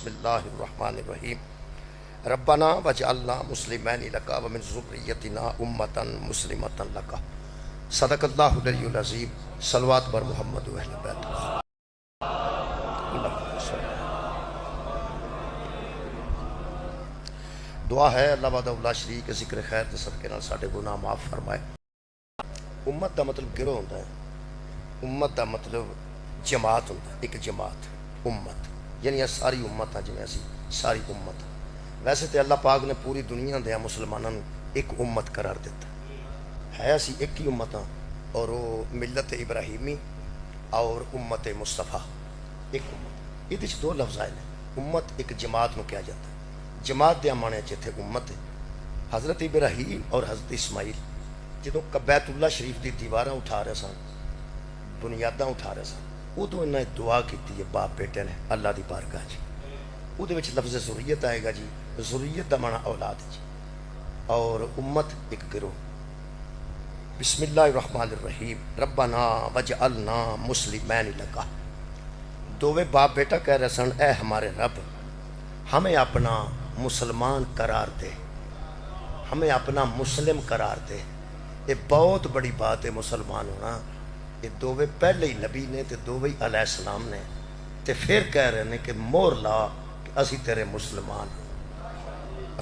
بسم اللہ الرحمن الرحیم ربنا وجعلنا مسلمین لکا ومن ذریتنا امتا مسلمتا لکا صدق اللہ العلی العظیم صلوات بر محمد و اہل بیت دعا ہے اللہ وحدہ لا شریک ذکر خیر تے صدقے نال ساڈے گناہ معاف فرمائے۔ امت دا مطلب گروہ ہوتا ہے، امت دا مطلب جماعت ہوتا ہے، ایک جماعت امت یعنی ساری امت جی اسی ساری امت۔ ویسے تو اللہ پاک نے پوری دنیا دیا مسلمانوں ایک امت قرار دیتا ہے، اسی ایک ہی امت ہاں، اور وہ ملت ابراہیمی اور امت مصطفیٰ ایک امت۔ یہ دو لفظ آئے ہیں، امت ایک جماعت نو کیا جاتا ہے، جماعت دیا مانے جتھے امت ہے۔ حضرت ابراہیم اور حضرت اسماعیل جدوں بیت اللہ شریف دی دیواراں اٹھا رہے سن، بنیاداں اٹھا رہے سن، ادو انہیں دعا کی ہے باپ بیٹے نے اللہ دی بارگاہ جی۔ وہ لفظ ذریت آئے گا جی، ذریت دا معنی اولاد جی، اور امت ایک گروہ۔ بسم اللہ الرحمن الرحیم ربنا وجعلنا مسلمین لکا۔ دووے باپ بیٹا کہہ رہے سن اے ہمارے رب ہمیں اپنا مسلمان قرار دے، ہمیں اپنا مسلم قرار دے۔ یہ بہت بڑی بات ہے مسلمان ہونا۔ یہ دووے پہلے ہی نبی نے تے دووے ہی علیہ السلام نے تے پھر کہہ رہے ہیں کہ مور لا کہ اسی تیرے مسلمان،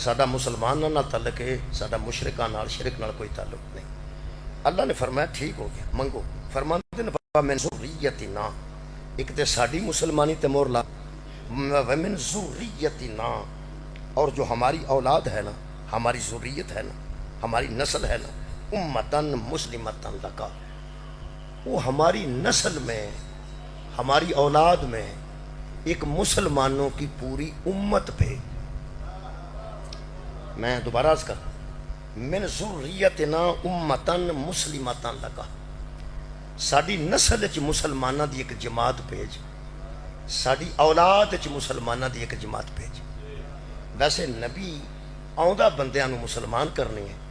ساڈا مسلمان نہ تعلق ہے، ساڈا مشرکاں نال شرک نال کوئی تعلق نہیں۔ اللہ نے فرمایا ٹھیک ہو گیا منگو، فرماندے نے من ذریتنا، ایک تے ساڈی مسلمانی تے مور لا، ومن ذریتنا، اور جو ہماری اولاد ہے نا، ہماری ذریت ہے نا، ہماری نسل ہے نا، امتن مسلمتن لکا، وہ ہماری نسل میں ہماری اولاد میں ایک مسلمانوں کی پوری امت پہ۔ میں دوبارہ عرض کر، من ذریتنا امتن مسلمتن لکا، ساڈی نسل چ مسلمانہ دی ایک جماعت بھیج، ساڈی اولاد چ مسلمانہ دی ایک جماعت بھیج۔ ویسے نبی آؤندہ بندیاں نو مسلمان کرنے ہیں،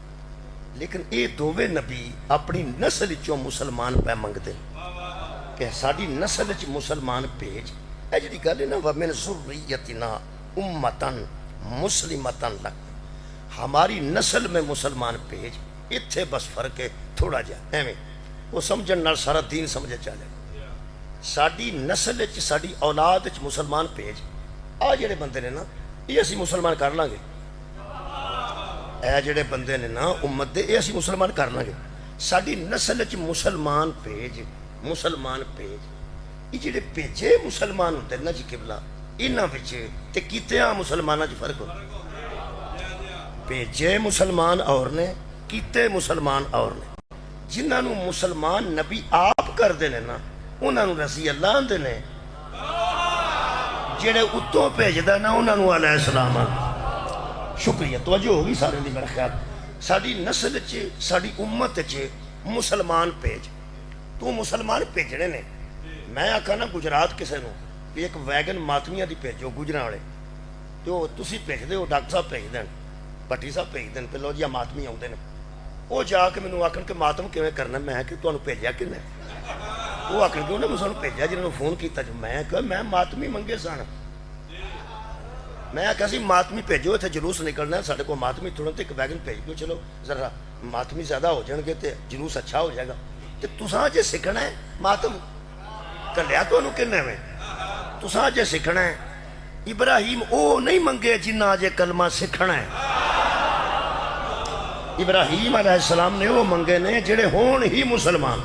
لیکن یہ دووے نبی اپنی نسل چوں مسلمان پہ منگتے کہ ساڈی نسل چ مسلمان بھیج۔ اے جڑی گل ہے نا ومن ذریتنا امتن مسلمتن لک، ہماری نسل میں مسلمان بھیج، اتھے بس فرق ہے تھوڑا جا ایویں وہ سمجھن نال سارا دین سمجھے چلے۔ ساڈی نسل چ ساڈی اولاد چ مسلمان بھیج، آ جڑے بندے نے نا یہ اسی مسلمان کر لیں گے، اے جڑے بندے نے نا امت دے یہ اسی مسلمان کر لیں گے۔ ساڈی نسل چ مسلمان بھیج، مسلمان بھیج۔ یہ جڑے بھیجے مسلمان ہوتے نا جی قبلہ، انہاں وچ تے کیتیاں مسلماناں چ فرق ہوتا، بھیجے مسلمان اور نے کیتے مسلمان اور نے۔ جنہاں نو مسلمان نبی آپ کر دے نا انہاں نو رضی اللہ آندے نے، جڑے اتوں بھیجدا نا انہاں نو علیہ السلام آندے۔ شکریہ، توجہ ہوگی سارے دی میرا خیال۔ ساڈی نسل چ ساڈی امت چ مسلمان بھیج، تو مسلمان بھیجنے نے۔ میں آکھا نا گجرات کسے نو کہ ایک ویگن ماتمیاں دی بھیجو گجراں والے، تو تسی بھیج دے ہو، ڈاکٹر صاحب بھیج دین، بھٹی صاحب بھیج دین، پہلو جی ماتمی آؤندے نے۔ وہ جا کے مینوں آکھن کہ ماتم کیویں کرنا، میں کہ تانوں بھیجیا کنے؟ وہ آکھن کہ انہیں میں سانوں بھیجیا جنہاں نوں فون کیتا جو، میں کہ میں ماتمی منگے سن۔ میں آخیا سی ماتمی بھیجو، اتنے جلوس نکلنا ہے سارے کو، ماتمی تھوڑا تو ایک ویگن بھیج دو، چلو ذرا ماتمی زیادہ ہو جان گے تو جلوس اچھا ہو جائے گا۔ تو تساں جے سیکھنا ہے ماتم کلیا تو کنے میں، تساں جے سیکھنا ہے ابراہیم او نہیں منگے جنہ جے کلمہ سیکھنا ہے، ابراہیم علیہ السلام نے وہ منگے نے جڑے ہون ہی مسلمان۔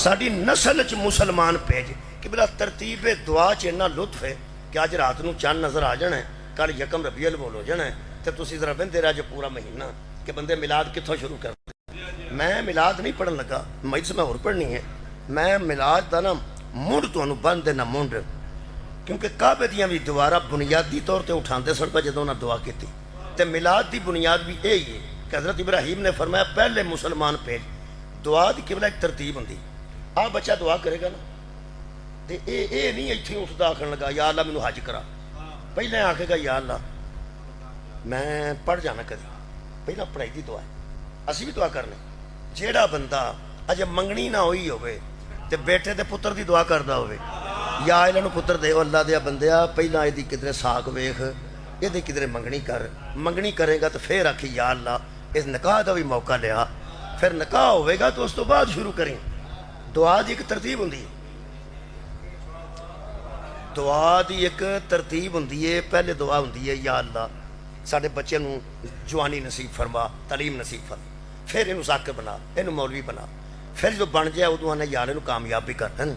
ساڈی نسل چ مسلمان بھیج۔ کہ بلا ترتیب دعا چ اتنا لطف ہے کہ اج رات نو چند نظر آ جانا ہے، کل یکم ربیع الاول ہو جانا ہے، تو تسی ذرا بندے رہ جو پورا مہینہ کہ بندے میلاد کتوں شروع کر دیں۔ میں میلاد نہیں پڑھن لگا، مجھ سے میں اور پڑھنی ہے، میں میلاد دا نا منڈ تانوں بن دینا منڈ، کیونکہ کعبے دیاں بھی دوبارہ بنیادی طور تے اٹھاندے سن پہ جدوں انہاں دعا کیتی، تے میلاد دی بنیاد بھی یہی ہے کہ حضرت ابراہیم نے فرمایا پہلے مسلمان بھیج۔ دعا دی قبلہ ایک ترتیب ہوندی، آ بچہ دعا کرے گا نا تے اے نہیں ایتھے اٹھدا آکھن لگا یا اللہ مینوں حج کرا، پہلے آکھے گا یا اللہ میں پڑھ جانا کدی، پہلے پڑھائی دی دعا ہے۔ اسی بھی دعا کرنے، جیڑا بندہ اجے منگنی نہ ہوئی ہوئے تے بیٹے تے پتر دی دعا کردا ہوئے، یا ਇਹਨਾਂ ਨੂੰ ਪੁੱਤਰ ਦਿਓ ਅੱਲਾ ਦੇ ਬੰਦਿਆ ਪਹਿਲਾਂ ਇਹਦੀ ਕਿਧਰੇ ਸਾਖ ਵੇਖ ਇਹਦੀ ਕਿਧਰੇ ਮੰਗਣੀ ਕਰ ਮੰਗਣੀ ਕਰੇਗਾ ਤਾਂ ਫਿਰ ਆਖੀ ਯਾ ਅੱਲਾ ਇਸ ਨਿਕਾਹ ਦਾ ਵੀ ਮੌਕਾ ਲਿਆ ਫਿਰ ਨਿਕਾਹ ਹੋਵੇਗਾ ਤਾਂ ਉਸ ਤੋਂ ਬਾਅਦ ਸ਼ੁਰੂ ਕਰੀ ਦੁਆ ਦੀ ਇੱਕ ਤਰਤੀਬ ਹੁੰਦੀ ਹੈ ਦੁਆ ਦੀ ਇੱਕ ਤਰਤੀਬ ਹੁੰਦੀ ਹੈ ਪਹਿਲੇ ਦੁਆ ਹੁੰਦੀ ਹੈ ਯਾ ਅੱਲਾ ਸਾਡੇ ਬੱਚੇ ਨੂੰ ਜਵਾਨੀ ਨਸੀਬ ਫਰਮਾ ਤਾਲੀਮ ਨਸੀਬ ਫਰਮਾ ਫਿਰ ਇਹਨੂੰ ਜ਼ਾਕਿਰ ਬਣਾ ਇਹਨੂੰ ਮੌਲਵੀ ਬਣਾ ਫਿਰ ਜਦੋਂ ਬਣ ਜਾਏ ਉਦੋਂ ਆਨੇ ਯਾਰ ਇਹਨੂੰ ਕਾਮਯਾਬ ਵੀ ਕਰ ਹਨ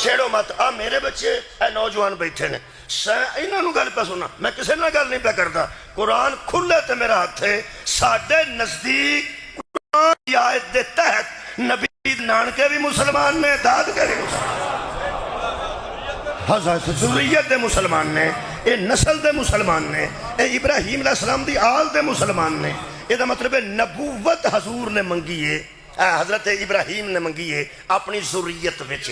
چھیڑو مت. آ میرے بچے اے نوجوان بیٹھے نے, انہوں نے گل پہ سننا, میں کسی نے گل نہیں پہ کرتا. قرآن کھلے تے میرا ہاتھ ہے. ساڈے نزدیک قرآن کی آیت دے تحت نبی نانکے بھی مسلمان نے, داد کے بھی مسلمان, حضرت ذریت دے مسلمان نے, اے نسل دے مسلمان نے, اے ابراہیم علیہ السلام دی آل دے مسلمان نے. یہ مطلب ہے نبوت حضور نے منگیے, حضرت ابراہیم نے منگیے اپنی ذریت وچ.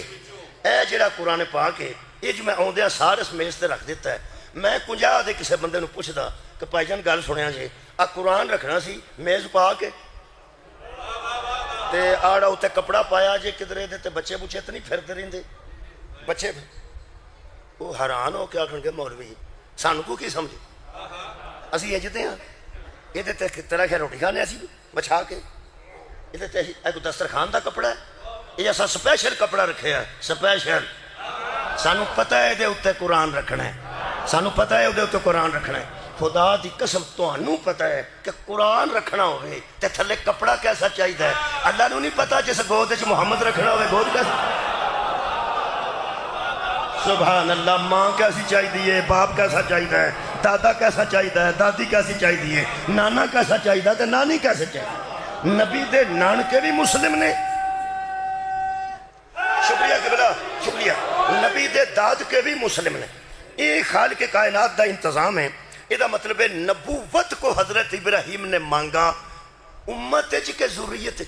اے جڑا قرآن پاک ہے یہ جو میں آدھا سارے اس میز تے رکھ دیتا ہے. میں 50 دے کسی بندے نو پوچھدا کہ بھائی جان گل سنیا جی, آ قرآن رکھنا سی میز پا کے تے آڑا اتنے کپڑا پایا جے کدرے دے تے بچے بچے تو نہیں پھرتے رہندے بچے. وہ حیران ہو کے آکھن گے مولوی سانو کو کی سمجھے, اسی اجتے ہیں یہ طرح کے روٹی کھانے اسی بچھا کے. یہ ایک دسترخوان دا کپڑا ہے, یہ ایسا سپیشل کپڑا رکھے ہے, سپیشل. سانو پتہ ہے دے اتنے قرآن رکھنا ہے, سانو پتہ ہے دے اتنے قرآن رکھنا ہے. خدا دی قسم تہانوں پتہ ہے کہ قرآن رکھنا ہوئے تے تھلے کپڑا کیسا چاہیے ہے. اللہ نو نہیں پتہ جیسے گود وچ محمد رکھنا ہوئے گود کیسا. سبحان اللہ. ماں کیسی چاہیے, باپ کیسا چاہیے, دادا کیسا چاہیے, دادی کیسی چاہیے, نانا کیسا چاہیے تے نانی کیسے چاہیے. نبی دے نانکے بھی مسلم نے, شکریہ قبلہ شکریہ. نبی دے داد کے بھی مسلم نے. یہ خالق کائنات دا انتظام ہے. یہ مطلب ہے نبوت کو حضرت ابراہیم نے مانگا امت کے ذریت.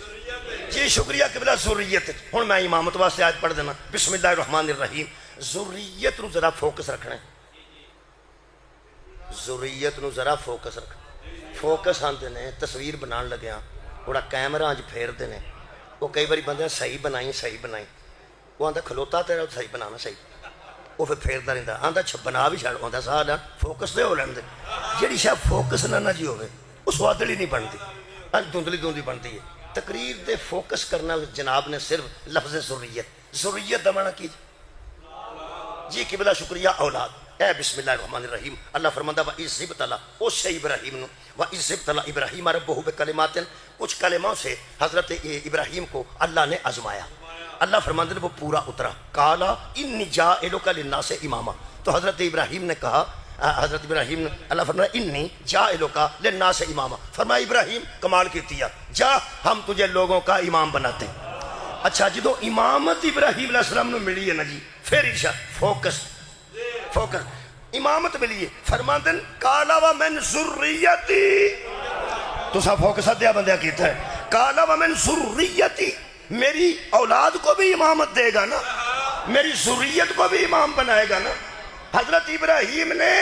جی شکریہ قبلہ, ذریت. ہوں میں امامت واسطے آج پڑھ دینا. بسم اللہ الرحمن الرحیم. ذریت نو ذرا فوکس رکھنا ہے, ذریت نو ذرا فوکس رکھنا. فوکس آتے ہیں تصویر بنا لگیا تھوڑا کیمرہ اج پھیر دے نے. وہ کئی باری بندے صحیح بنائی صحیح بنائی, وہ آتا کھلوتا تیرا صحیح بنانا صحیح, وہ پھر پھیرتا رہتا آتا بنا بھی چھڑ آتا سا فوکس تو ہو لیندے. جیڑی شاید فوکس نہ جی ہوئے وہ سوادلی نہیں بنتی, دھندلی دھندلی بنتی ہے. تقریر دے فوکس کرنا جناب نے صرف لفظ ذریت. ذریت دا معنی کی جی قبلہ شکریہ اولاد. اے بسم اللہ الرحمن الرحیم. اللہ فرماندہ وَإِذْ ابْتَلَىٰ اس سے ابراہیم نو وَإِذْ ابْتَلَىٰ إِبْرَاهِيمَ رَبُّهُ بِكَلِمَاتٍ کچھ کلموں سے حضرت ابراہیم کو اللہ نے آزمایا. اللہ فرماندہ نے وہ پورا اترا. قَالَ إِنِّي جَاعِلُكَ لِلنَّاسِ إِمَامًا. تو حضرت ابراہیم نے کہا, حضرت ابراہیم نے اللہ فرمایا إِنِّي جَاعِلُكَ لِلنَّاسِ إِمَامًا. فرمایا ابراہیم کمال کیتی ہے, جا ہم تجھے لوگوں کا امام بناتے. اچھا جدو امامت ابراہیم علیہ السلام نے ملی ہے نا جی, پھر ارشاد فوکس فوکس امامت ملی ہے. فرماندن قال ومن ذریتی, تو سا فوکس دیا بندیا کیتا ہے. قال ومن ذریتی, میری اولاد کو بھی امامت دے گا نا, میری ذریت کو بھی امام بنائے گا نا. حضرت ابراہیم نے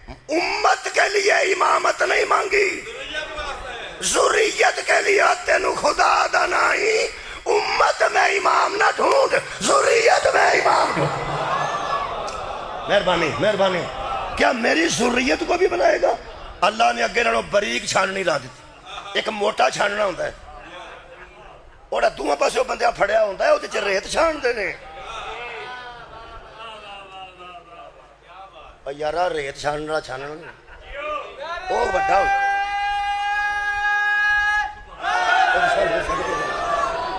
امت کے لیے امامت نہیں مانگی, ذریت کے لیے. تینو خدا دا نہیں, امت میں امام نہ ڈھونڈ, ذریت میں امام ڈھونڈ. مہربانی مہربانی. کیا میری ذریت کو بھی بنائے گا؟ اللہ نے اگے نالوں باریک چھاننی لا دیتی. ایک موٹا چھاننا ہوتا ہے, اور دوواں پاسے بندہ پھڑیا ہوتا ہے, وہ ریت چھان دے نے. یارا ریت چھاننا چھاننا وہ بڑا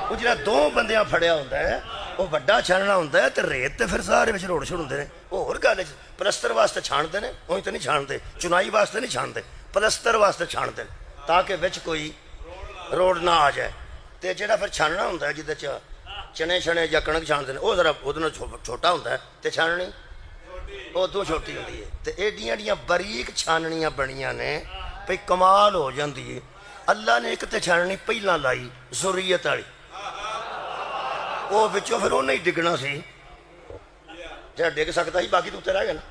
وہ جا دو بندیاں پھڑیا ہوتا ہے, وہ بڑا چھاننا ہوتا ہے. تو ریت تو پھر سارے بچ روڑ چھوڑ ہوتے ہیں. وہ اور گل پلستر واسطے چھانتے ہیں, وہیں تو نہیں چھانتے. چنائی واسطے نہیں چھانتے, پلستر واسطے چھانتے ہیں تاکہ وچ کوئی روڑ نہ آ جائے. تو جہاں پھر چھاننا ہوتا ہے جہد چنے شنے یا کنک چھانتے ہیں, وہ ذرا وہ چھوٹا ہوتا ہے. تو چھاننی وہ دو چھوٹی ہوتی ہے. تو ایڈیاں ایڈیاں باریک چھاننیاں بنیاں نے پہ کمال ہو جاتی ہے. اللہ نے ایک تے چھاننی پہلا لائی ذریت والی, وہ بچوں پھر وہ نہیں ڈگنا سی, جہاں ڈگ سکتا ہی باقی تو اتر رہ گیا نا,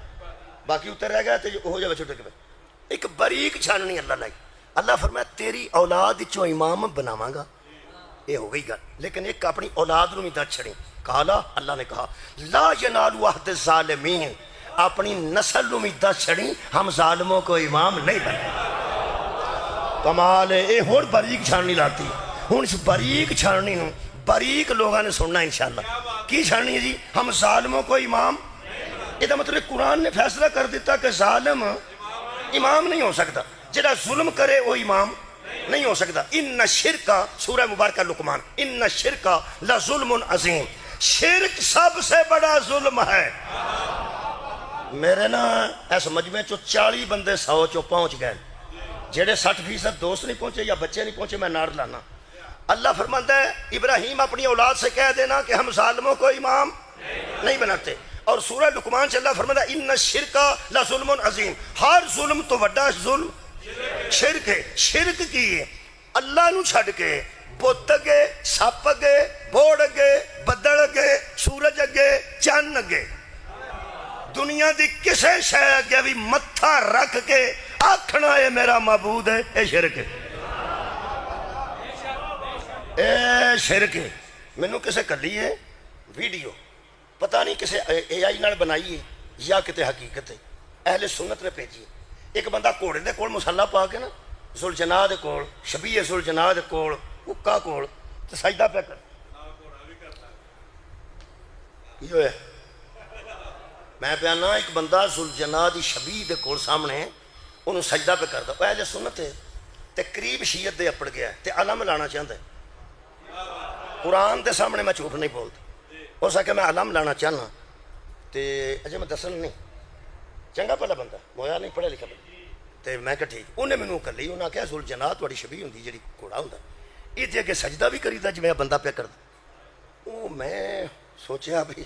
باقی اتر رہ گیا تو وہ جگہ چھوٹے کے ایک باریک چھاننی اللہ لائی. اللہ فرمایا تیری اولاد چوں امام بناواں گا. یہ ہو گئی گل, لیکن ایک اپنی اولاد نو بھی دس چھڑی. کالا اللہ نے کہا لا ینال عہد الظالمین, اپنی نسل نو بھی دس چھڑی, ہم ظالموں کو امام نہیں بنے. کمال ہے. یہ ہور باریک چھاننی لاتی. ہوں اس باریک چھاننی نو باریک لوگوں نے سننا انشاءاللہ. کی چھاننی ہے جی؟ ہم ظالموں کو امام. یہ مطلب قرآن نے فیصلہ کر دیتا کہ ظالم امام نہیں ہو سکتا, جڑا ظلم کرے وہ امام نہیں ہو سکتا. ان شرکا, سورہ مبارکہ لقمان, ان شرکا لظلم عظیم, شرک سب سے بڑا ظلم ہے۔ میرے نا اس مجمع چو 40 بندے 100 چو پہنچ گئے، جڑے 60% دوست نہیں پہنچے یا بچے نہیں پہنچے، میں نار لانا۔ اللہ فرماتا ہے ابراہیم اپنی اولاد سے کہہ دینا کہ ہم ظالموں کو امام نہیں بناتے، اور سورہ لقمان سے اللہ فرماتا ہے ان الشرک لظلم عظیم، ہر ظلم تو بڑا ظلم شرک ہے۔ شرک کی اللہ نو چھڑ کے بت اگے، سپ اگے، بوڑ اگے، بدل اگے، سورج اگے، چند اگے، دنیا دی کسے شے اگے بھی متھا رکھ کے آکھنا ہے میرا معبود ہے، اے شرک ہے، اے شرک ہے۔ میں نے کسے کلی ہے ویڈیو، پتہ نہیں کسے اے آئی نال بنائی ہے یا کتے حقیقت ہے، اہل سنت نے بھیجی ہے۔ ایک بندہ گھوڑے دے کول مسلح پا کے نا ذوالجناح دے کول، شبیہ ذوالجناح دے کول، اکا کول تے سجدہ پہ کر، یہ ہے میں پیانا ایک بندہ ذوالجناح دی شبیہ دے کول سامنے انہوں سجدہ پہ کر دا، اہل سنت ہے تے قریب شیعت دے اپڑ گیا تے علم لانا چاہتا ہے۔ قرآن دے سامنے میں جھوٹ نہیں بولتا، ہو سکے میں علم لانا چاہنا تے اجے میں دسن نہیں، چنگا پہلا بندہ مویا نہیں پڑھے لکھا بندہ تے میں کہا ٹھیک، انہیں میں کر لی، انہیں کہا ذوالجناح تھوڑی شبیہ ہوندی جڑی گھوڑا ہوندا یہ تے اگے سجدہ بھی کری دا جویں بندہ پہ کردا۔ او میں سوچیا بھی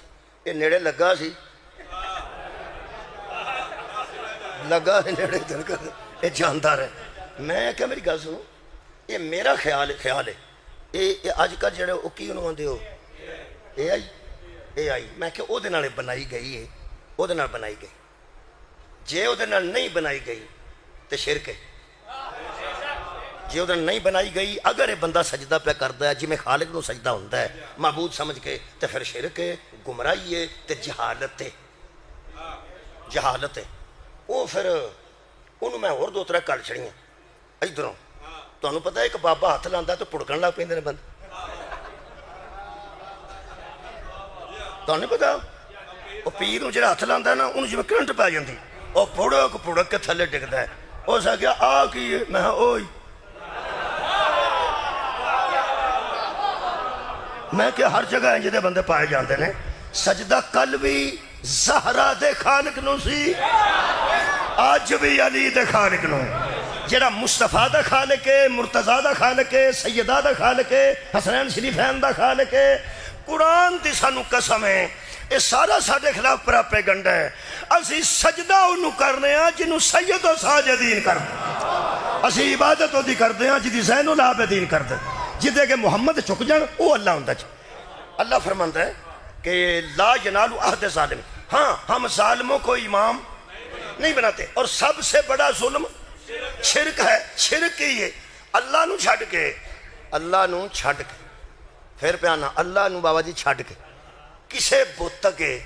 یہ نیڑے لگا سی، لگا نیڑے دل کر یہ جاندار ہے۔ میں کہا میری گل سنو، یہ میرا خیال ہے یہ اج کل جڑے وہ کی انہوں آندے ہو اے آئی، میں کہ او دے نال بنائی گئی ہے، او دے نال بنائی گئی، جے او دے نال نہیں بنائی گئی تے شرک ہے، جے او دے نال نہیں بنائی گئی اگر یہ بندہ سجدہ پہ کردا ہے جویں خالق نو سجدہ ہوندا ہے معبود سمجھ کے تے پھر شرک ہے، گمراہی ہے تے جہالت ہے، جہالت ہے۔ وہ پھر انہوں میں اور 2-3 کل چھڑیاں ادھروں، تمہیں پتہ ہے ایک بابا ہاتھ لاندا تو پڑکن لگ پیندے نے بند، تمہیں پتہ وہ پیر نو جڑا ہاتھ لاندا نا انہوں جویں کرنٹ پی جاندی، وہ پڑک کے تھلے ڈگدا ہے، وہ سا کیا آ کی ہے، میں اوئی میں کہ ہر جگہ انج دے بندے پائے جاندے نے۔ سجدہ کل بھی زہرا دے خالق نو سی، آج بھی علی دے خالق نو، جڑا مصطفیٰ دا خالق ہے، مرتضیٰ دا خالق ہے، سیدہ دا خالق ہے، حسنین شریفین دا خالق ہے۔ قرآن دی سانو قسم ہے یہ سارا ساڈے خلاف پراپیگنڈا ہے، اسی سجدہ انہوں کرنے ہیں جنہوں سید و ساجدین کرتے، اسی عبادت دی کرتے ہیں جدی زین العابدین کرتے، جدے کہ محمد چک جان وہ اللہ ہوں دا چاہ۔ اللہ فرمانتا ہے کہ لا ینال عہد ظالم، ہاں ہم ظالموں کو امام نہیں بناتے، اور سب سے بڑا ظلم شرک ہے۔ شرک ہی ہے اللہ نو چھڑ کے، اللہ نو چھڑ کے پھر پیانا اللہ نو بابا جی چھڑ کے کسے بت کے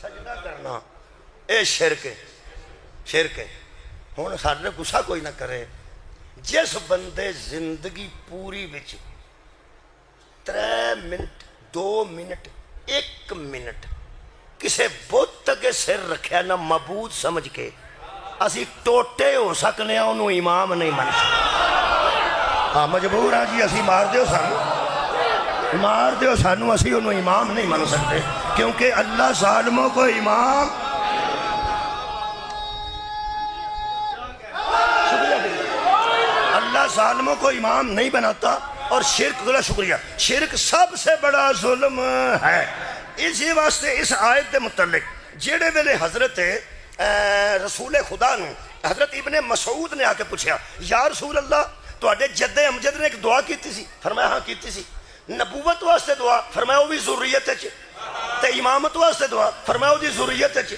سجدہ کرنا، اے شرک ہے، شرک ہے۔ ہون سارے گسا کوئی نہ کرے، جس بندے زندگی پوری وچ 3 منٹ 2 منٹ 1 منٹ کسے بت کے سر رکھیا نہ معبود سمجھ کے، اسی ٹوٹے ہو سکنے ہیں انہوں امام نہیں من سکتے۔ ہاں مجبور ہاں جی، اسی مار دیو سانو اسی انہوں امام نہیں من سکتے، کیونکہ اللہ ظالموں کو امام اللہ ظالموں کو امام نہیں بناتا۔ اور شرک گلا شکریہ، شرک سب سے بڑا ظلم ہے۔ اسی واسطے اس آیت کے متعلق جیڑے ویلے حضرت رسول خدا نو حضرت ابن مسعود نے آ کے پوچھا، یا رسول اللہ تواڈے جد امجد نے ایک دعا کیتی سی؟ فرمایا ہاں کیتی سی۔ نبوت واسطے دعا؟ فرمایا وہ بھی ذریت وچ، تے امامت واسطے دعا؟ فرمایا وہ دی ذریت وچ۔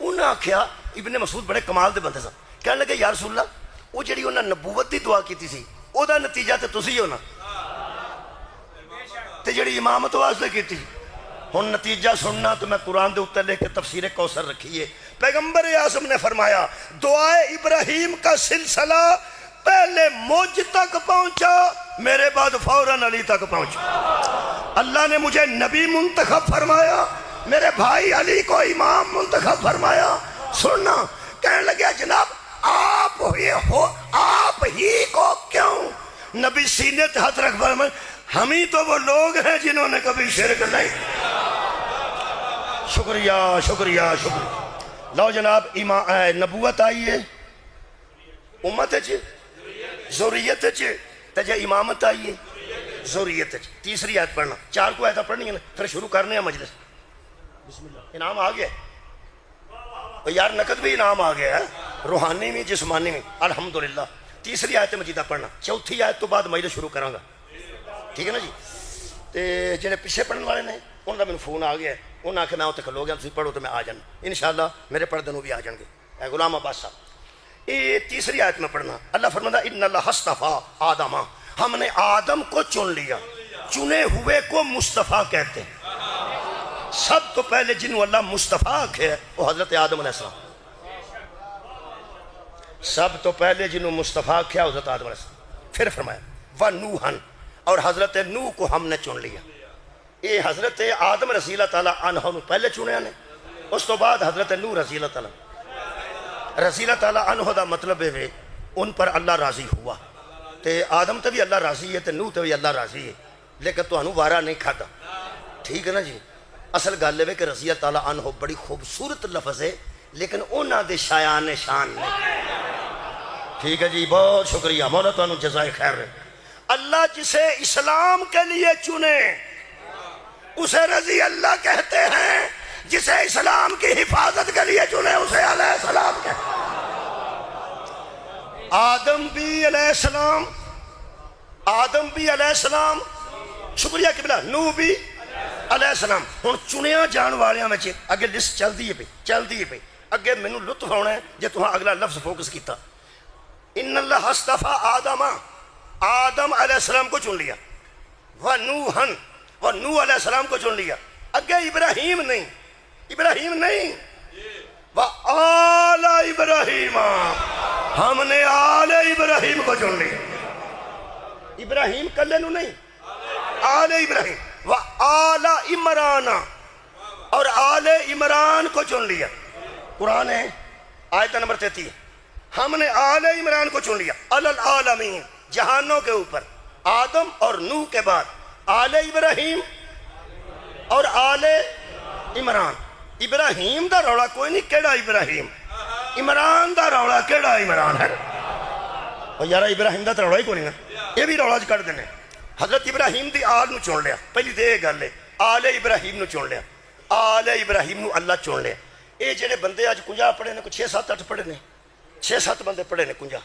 انہاں آکھیا، ابن مسعود بڑے کمال دے بندے سن، کہنے لگے یا رسول اللہ وہ جڑی انہاں نبوت دی دعا کیتی سی او دا نتیجہ تے تسی ہونا، تے جڑی امامت واسطے کیتی ہن نتیجہ سننا تو میں قرآن دے اوپر لے کے تفسیر کوثر رکھی ہے۔ پیغمبر اعظم نے فرمایا دعائے ابراہیم کا سلسلہ پہلے مجھ تک پہنچا، میرے بعد فوراً علی تک پہنچا۔ اللہ نے مجھے نبی منتخب فرمایا، میرے بھائی علی کو امام منتخب فرمایا۔ سننا کہنے لگے جناب آپ ہی کو کیوں؟ نبی سینے ہاتھ رکھ فرمایا ہم ہی تو وہ لوگ ہیں جنہوں نے کبھی شرک نہیں شکریہ شکریہ شکریہ. لو جناب نبوت آئی ہے امت ذریت تے جے امامت آئی ہے ذریت. تیسری آیت پڑھنا. 4 کو آیتیں پڑھنی ہے نا پھر شروع کرنے ہیں مجلس. بسم اللہ. انعام آ گیا یار, نقد بھی انعام آ گیا ہے, روحانی بھی جسمانی بھی الحمدللہ. تیسری آیت مجیدہ پڑھنا. چوتھی آیت تو بعد مجلس شروع کراں گا, ٹھیک ہے نا جی. تے جڑے پیچھے پڑھنے والے نے انہوں کا میرے فون آ گیا ہے, انہوں نے آخر میں اتنے کھلو گیا, تھی پڑھو تو میں آ جانا انشاءاللہ. میرے پڑھنے بھی آ جان گے. اے غلام عباس صاحب, یہ تیسری آیت میں پڑھنا. اللہ فرماتا ان اللہ اصطفیٰ آدم, ہم نے آدم کو چن لیا. چنے ہوئے کو مصطفیٰ کہتے ہیں. سب تو پہلے جنہوں اللہ مصطفیٰ ہے وہ حضرت آدم علیہ السلام. سب تو پہلے جنہوں مصطفیٰ کیا حضرت آدم علیہ السلام. پھر فرمایا وَنُوحًا, اور حضرت نوح کو ہم نے چن لیا. یہ حضرت آدم رضی اللہ تعالیٰ عنہ پہلے چنے نے, اس تو بعد حضرت نوح رضی اللہ تعالیٰ. رضی اللہ تعالیٰ عنہ دا مطلب ہے ان پر اللہ راضی ہوا. تے آدم تے بھی اللہ راضی ہے, تے نوح تے بھی اللہ راضی ہے, لیکن تو انہوں وارہ نہیں کھاتا. ٹھیک ہے نا جی. اصل گل ہے کہ رضی اللہ تعالیٰ عنہ بڑی خوبصورت لفظ ہے, لیکن انہاں دے شایان شان نہیں. ٹھیک ہے جی, بہت شکریہ مولا, تو انہوں جزائے خیر ہے. اللہ جسے اسلام کے لیے چنے اسے رضی اللہ کہتے ہیں, جسے اسلام کی حفاظت کے لیے چنے اسے علیہ السلام کہتے ہیں. آدم بھی علیہ السلام, آدم بھی علیہ السلام, شکریہ قبلہ, نوح بھی علیہ السلام. ہن چنیا جان والیاں وچ اگے لسٹ چلدی ہے پئی. اگے مینوں لطف ہونا ہے جے تہاں اگلا لفظ فوکس کیتا. ان اللہ اصطفیٰ آدم, آدم علیہ السلام کو چن لیا. وَنُوحًا, اور نوح علیہ السلام کو چن لیا. اگے ابراہیم نہیں, ابراہیم نہیں. وَآلَ ابراہیم, ہم نے آل ابراہیم کو چن لیا. ابراہیم کلے نو نہیں, آل ابراہیم. وَآلَ عمران, اور آل عمران کو چن لیا. قرآن ہے آیت نمبر 33, ہم نے آل عمران کو چن لیا. العالمین, جہانوں کے اوپر. آدم اور نوح کے بعد آل ابراہیم اور آل عمران. ابراہیم دا روڑا کوئی نہیں, کیڑا ابراہیم. عمران دا روڑا کیڑا عمران ہے. اور یارا ابراہیم دا روڑا ہی کوئی نہیں نا, یہ بھی روڑا کر دینے. حضرت ابراہیم دی آل نو چن لیا. پہلی تو یہ گل ہے, آل ابراہیم نو چن لیا. آل ابراہیم نو اللہ چن لیا. یہ جڑے بندے اج 50 پڑھے نے, کوئی 6 7 8 پڑھے نے, 6 7 بندے پڑھے نے 50.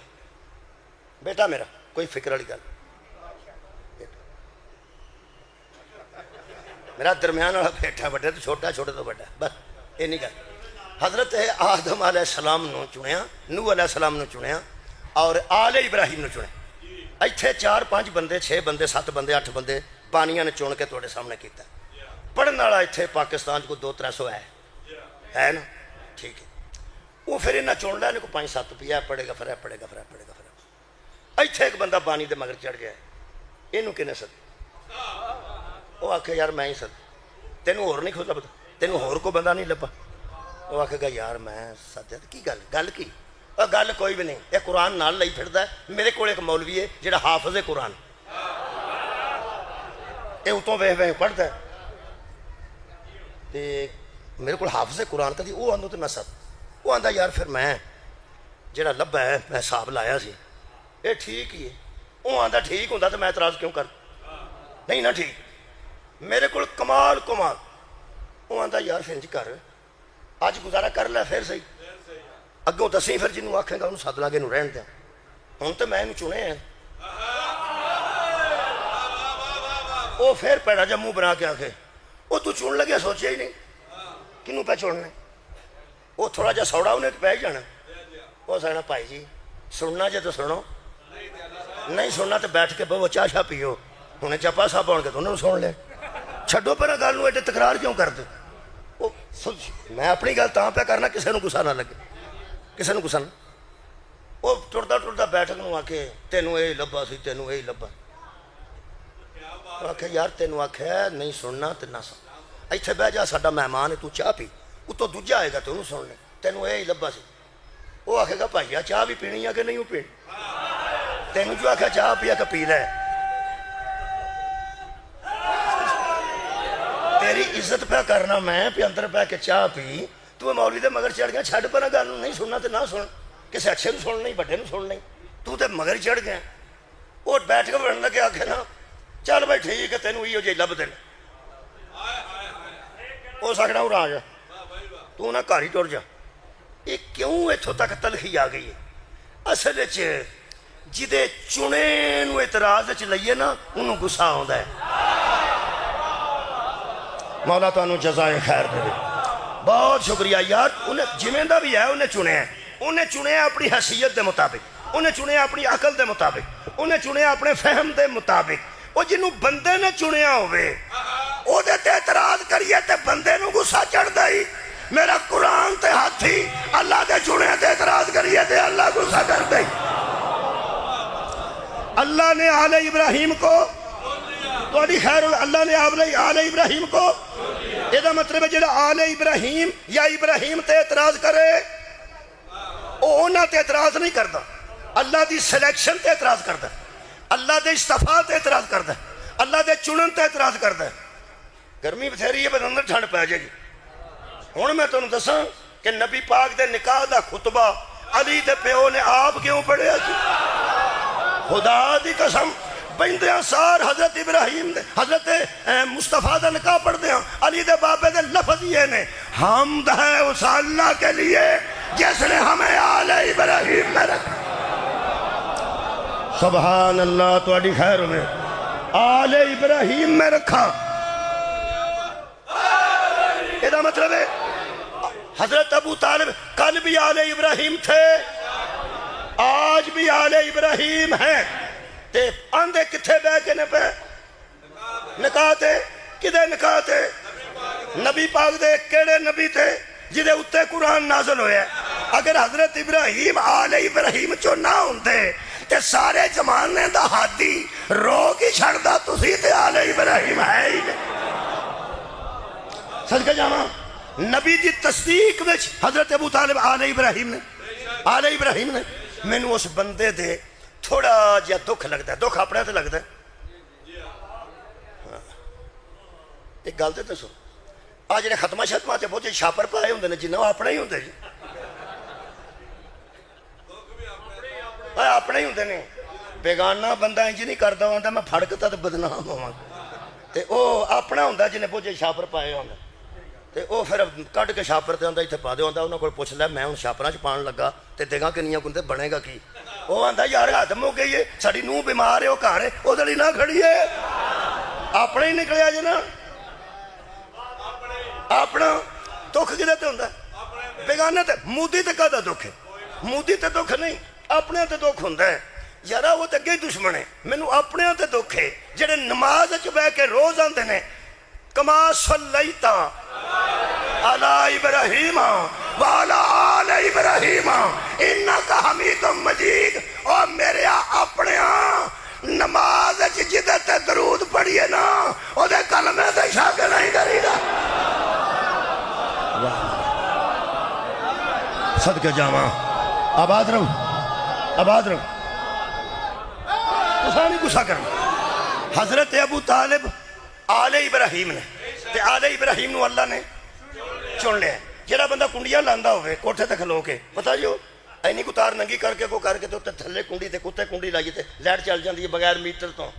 بیٹا میرا کوئی فکر والی گل, میرا درمیان والا بیٹا, بڑے تو چھوٹا, چھوٹے تو بڑا, بس یہ نہیں گل. حضرت آدم علیہ السلام نو چنیا, نوح علیہ السلام نو چنیا, اور آل ابراہیم نو چنیا. ایتھے 4 5 بندے 6 بندے 7 بندے 8 بندے پانیاں نے چن کے تھوڑے سامنے کیتا. پڑھن والا ایتھے پاکستان کو 200 300 ہے نا, ٹھیک ہے. وہ پھر انہیں چن لیا, کو 5 7 پیا پڑھے گا پھر پڑھے گا پھر پڑھے گا پھر. ایتھے ایک بندہ بانی دے مگر چڑھ گیا, یہ کنے سد. وہ آکھے یار میں ہی سد, تینوں ہور نہیں کھولا پتا, تینوں ہور کو بندہ نہیں لبا. وہ آکھے گا یار میں سدیا کی گل, گل کی گل کوئی بھی نہیں. یہ قرآن نال لئی پھردا ہے. میرے کو ایک مولوی ہے جڑا حافظ ہے قرآن, یہ اتوں ویخ ویخ پڑھتا ہے. میرے کو حافظ ہے قرآن کا, وہ آدھو تو میں سد. وہ آدھا یار پھر میں جڑا لبا ہے میں حساب لایا سی, یہ ٹھیک ہی ہے. وہ آدھا ٹھیک ہوں تو میں اعتراض کیوں کر, نہیں نہ ٹھیک. میرے کو کمال کمال. وہ آدھا یار پھر انج کر, اج گزارا کر لے پھر صحیح, اگوں دسی پھر جنوں آکھے گا انہوں سد لا کے انہوں رہن دیا. ہوں تو میں چنے ہیں. وہ پھر پیڑا جا منہ بنا کے آکھے وہ تو چن لگیا, سوچیا ہی نہیں کنوں پہ چننا. وہ تھوڑا جا سوڑا انہیں پہ جانا. وہ سکنا بھائی جی سننا جے تو سنو, نہیں سننا تو بیٹھ کے بہو چاہ شاہ پیو. انہیں چپا صاحب آن کے تو انہوں نے سن لے. چھڈو پر گل نو ایڈے تکرار کیوں کرتے. وہ میں اپنی گل تاں پہ کرنا کسی نو گسا نہ لگے, کسی نو گسا نہ. وہ ٹرتا ٹرتا بیٹھک نو آکھے تینوں یہ لبا سی, تینوں یہ لبا. آکھے یار تینوں آکھے نہیں سننا تو نہ سن, ایتھے بہ جا ساڈا مہمان ہے, تو چاہ پی. اتوں دوجا آئے گا تو انہوں سن لے, تینوں یہ لبا سی. وہ آکھے گا بھائیا چاہ بھی پینی ہے کہ نہیں پینی. تینوں جو آکھے چاہ پیا کہ پی لے, تیری عزت پہ کرنا میں پہ اندر پہ کے چاہ پی تو مولوی دے مگر چڑھ گیا چھڈ پر گل نہیں سننا تے نہ سن کسی اچھے نو سن نہیں بڑے نو سن نہیں تو تے مگر چڑھ گیا وہ بیٹھ کے بڑھن لگے آکھے نا چل بھائی ٹھیک ہے تینوں ایو جی لب دین ہو سکنا اور آ جا تو نہ گھر ہی ٹر جا یہ کیوں اتوں تک تلخی آ گئی ہے اصل جدے چنے نو اعتراض لئیے نا انہوں غصہ آتا ہے مولا تانوں جزائے خیر دے بہت شکریہ یار انہیں جویں دا بھی ہے انہیں چنے اپنی حیثیت دے مطابق انہیں چنے اپنی عقل دے مطابق انہیں چنے اپنے فہم دے مطابق وہ جنوں بندے نے چنیا ہوئے او دے تے اعتراض کریے تے بندے نو غصہ چڑھ دائی میرا قرآن تے ہاتھی اللہ دے چنے تے اعتراض کریے تے اللہ غصہ کر دائی اللہ نے آل ابراہیم کو تو خیر اللہ نے آل ابراہیم کو یہ مطلب ہے جڑا آل ابراہیم یا ابراہیم تے اعتراض کرے اونا تے اعتراض نہیں کرتا اللہ دی سلیکشن تے اعتراض کرتا اللہ دے استفاع تے اعتراض کرتا اللہ دے چنن تے اعتراض کرتا گرمی بتھیری ہے بدندر ٹھنڈ پہ جائے گی ہوں میں تمہیں دساں کہ نبی پاک دے نکاح دا خطبہ علی دے پیو نے آپ کیوں پڑھیا سی خدا دی قسم بندیاں سار حضرت ابراہیم دے حضرت مصطفیٰ دا نکاح پڑھ دیا علی دے بابے دے لفظ یہ نے حمد ہے اس اللہ کے لیے جس نے ہمیں آل ابراہیم میں رکھا سبحان اللہ تواڈی خیر میں آل ابراہیم میں رکھا یہ دا مطلب ہے حضرت ابو طالب کل بھی آل ابراہیم تھے آج بھی آل ابراہیم ہیں تے آندھے کتھے بے کے نے پہ نکاح تے کدے نکاح تے نبی پاک دے کیڑے نبی تے جدے اتے قرآن نازل ہوئے اگر حضرت ابراہیم آل ابراہیم چو نہ ہوندے تے سارے زمانے دا ہادی رو کی چھڑ دا تسی تے آل ابراہیم ہے ہی صدقہ جاما نبی دی تصدیق وچ حضرت ابو طالب آل ابراہیم نے میں نے اس بندے دے تھوڑا جا دکھ لگتا ہے دکھ اپنے تے لگتا ہے ایک گل تے سو آج جڑے ختمہ شتمہ تے بہت چھاپر پائے ہوندے نے جنہاں اپنے ہی ہوندے جی اپنے ہی ہوندے نے بیگانہ بندہ انج نہیں کردا ہوندا میں پھڑکتا تے بدنام ہوواں تے او اپنا ہوندا جنہیں بہت چھاپر پائے ہوندا تے او پھر کٹ کے شاپر تے آندا ایتھے پا دے ہوندا انہاں کول پوچھ لے میں ہن شاپراں چ پان لگا تے دیگاں کنیاں کندے بنے گا کی او آندا یار ختم ہو گئی ہے ساڈی نوح بیمار ہے او گھر ہے او دلی نہ کھڑی ہے اپنے ہی نکلیا جی نا اپنا دکھ کدے تے ہوندا بیگانے تے مودی تے کدا دکھ ہے مودی تے دکھ نہیں اپنے تے دکھ ہوندا ہے یارا وہ تے اگے ہی دشمن ہے مینوں اپنے تے دکھ ہے جڑے نماز وچ بیٹھ کے روز آندے نے کما صلیتا علی ابراہیم وعلی آل ابراہیم انکا حمید مجید اور میرے اپنے نماز جدے تے درود پڑھیے نا او دے کلمے تے شک نہیں کری دا صدقہ جاواں آباد رہو تساں نہیں غصہ کرنا حضرت ابو طالب آل ابراہیم نے تے آل ابراہیم نو اللہ نے چن لیا جڑا بندہ کنڈیاں لاندا ہوئے کوٹھے تے کھلو کے پتہ جو اینی کو تار ننگی کر کے تے تھلے کنڈی تے کتے کنڈی لائیے تے لائٹ چل جاندی ہے بغیر میٹر تو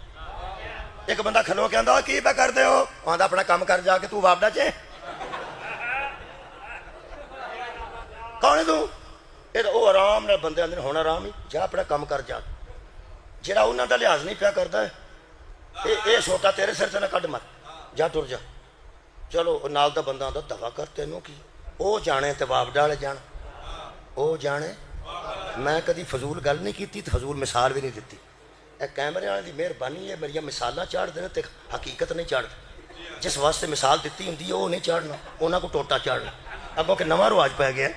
ایک بندہ کھلو کے آندا کی پہ کر دے ہو آندا اپنا کام کر جا کے تو وابڈا چے کون ہے تو یہ تو آرام نال بندے آندے ہونا آرام ہی جا اپنا کام کر جا جڑا انہاں دا لحاظ نہیں پیا کردا ہے اے سوٹا تیرے سر سے نہ کڈ مر جا ٹر جا چلو نال دا بندہ آندا دفع کر تینوں کی او جانے تے وابڈا والے جان او جانے میں کدی فضول گل نہیں کیتی تے فضول مثال بھی نہیں دیتی اے کیمرے والے دی مہربانی ہے میری مثالاں چاڑھ دے تے حقیقت نہیں چاڑھ جس واسطے مثال دیتی ہوندی ہے او نہیں چاڑھنا انہاں کو ٹوٹا چاڑھنا اگوں کہ نواں رواج پی گیا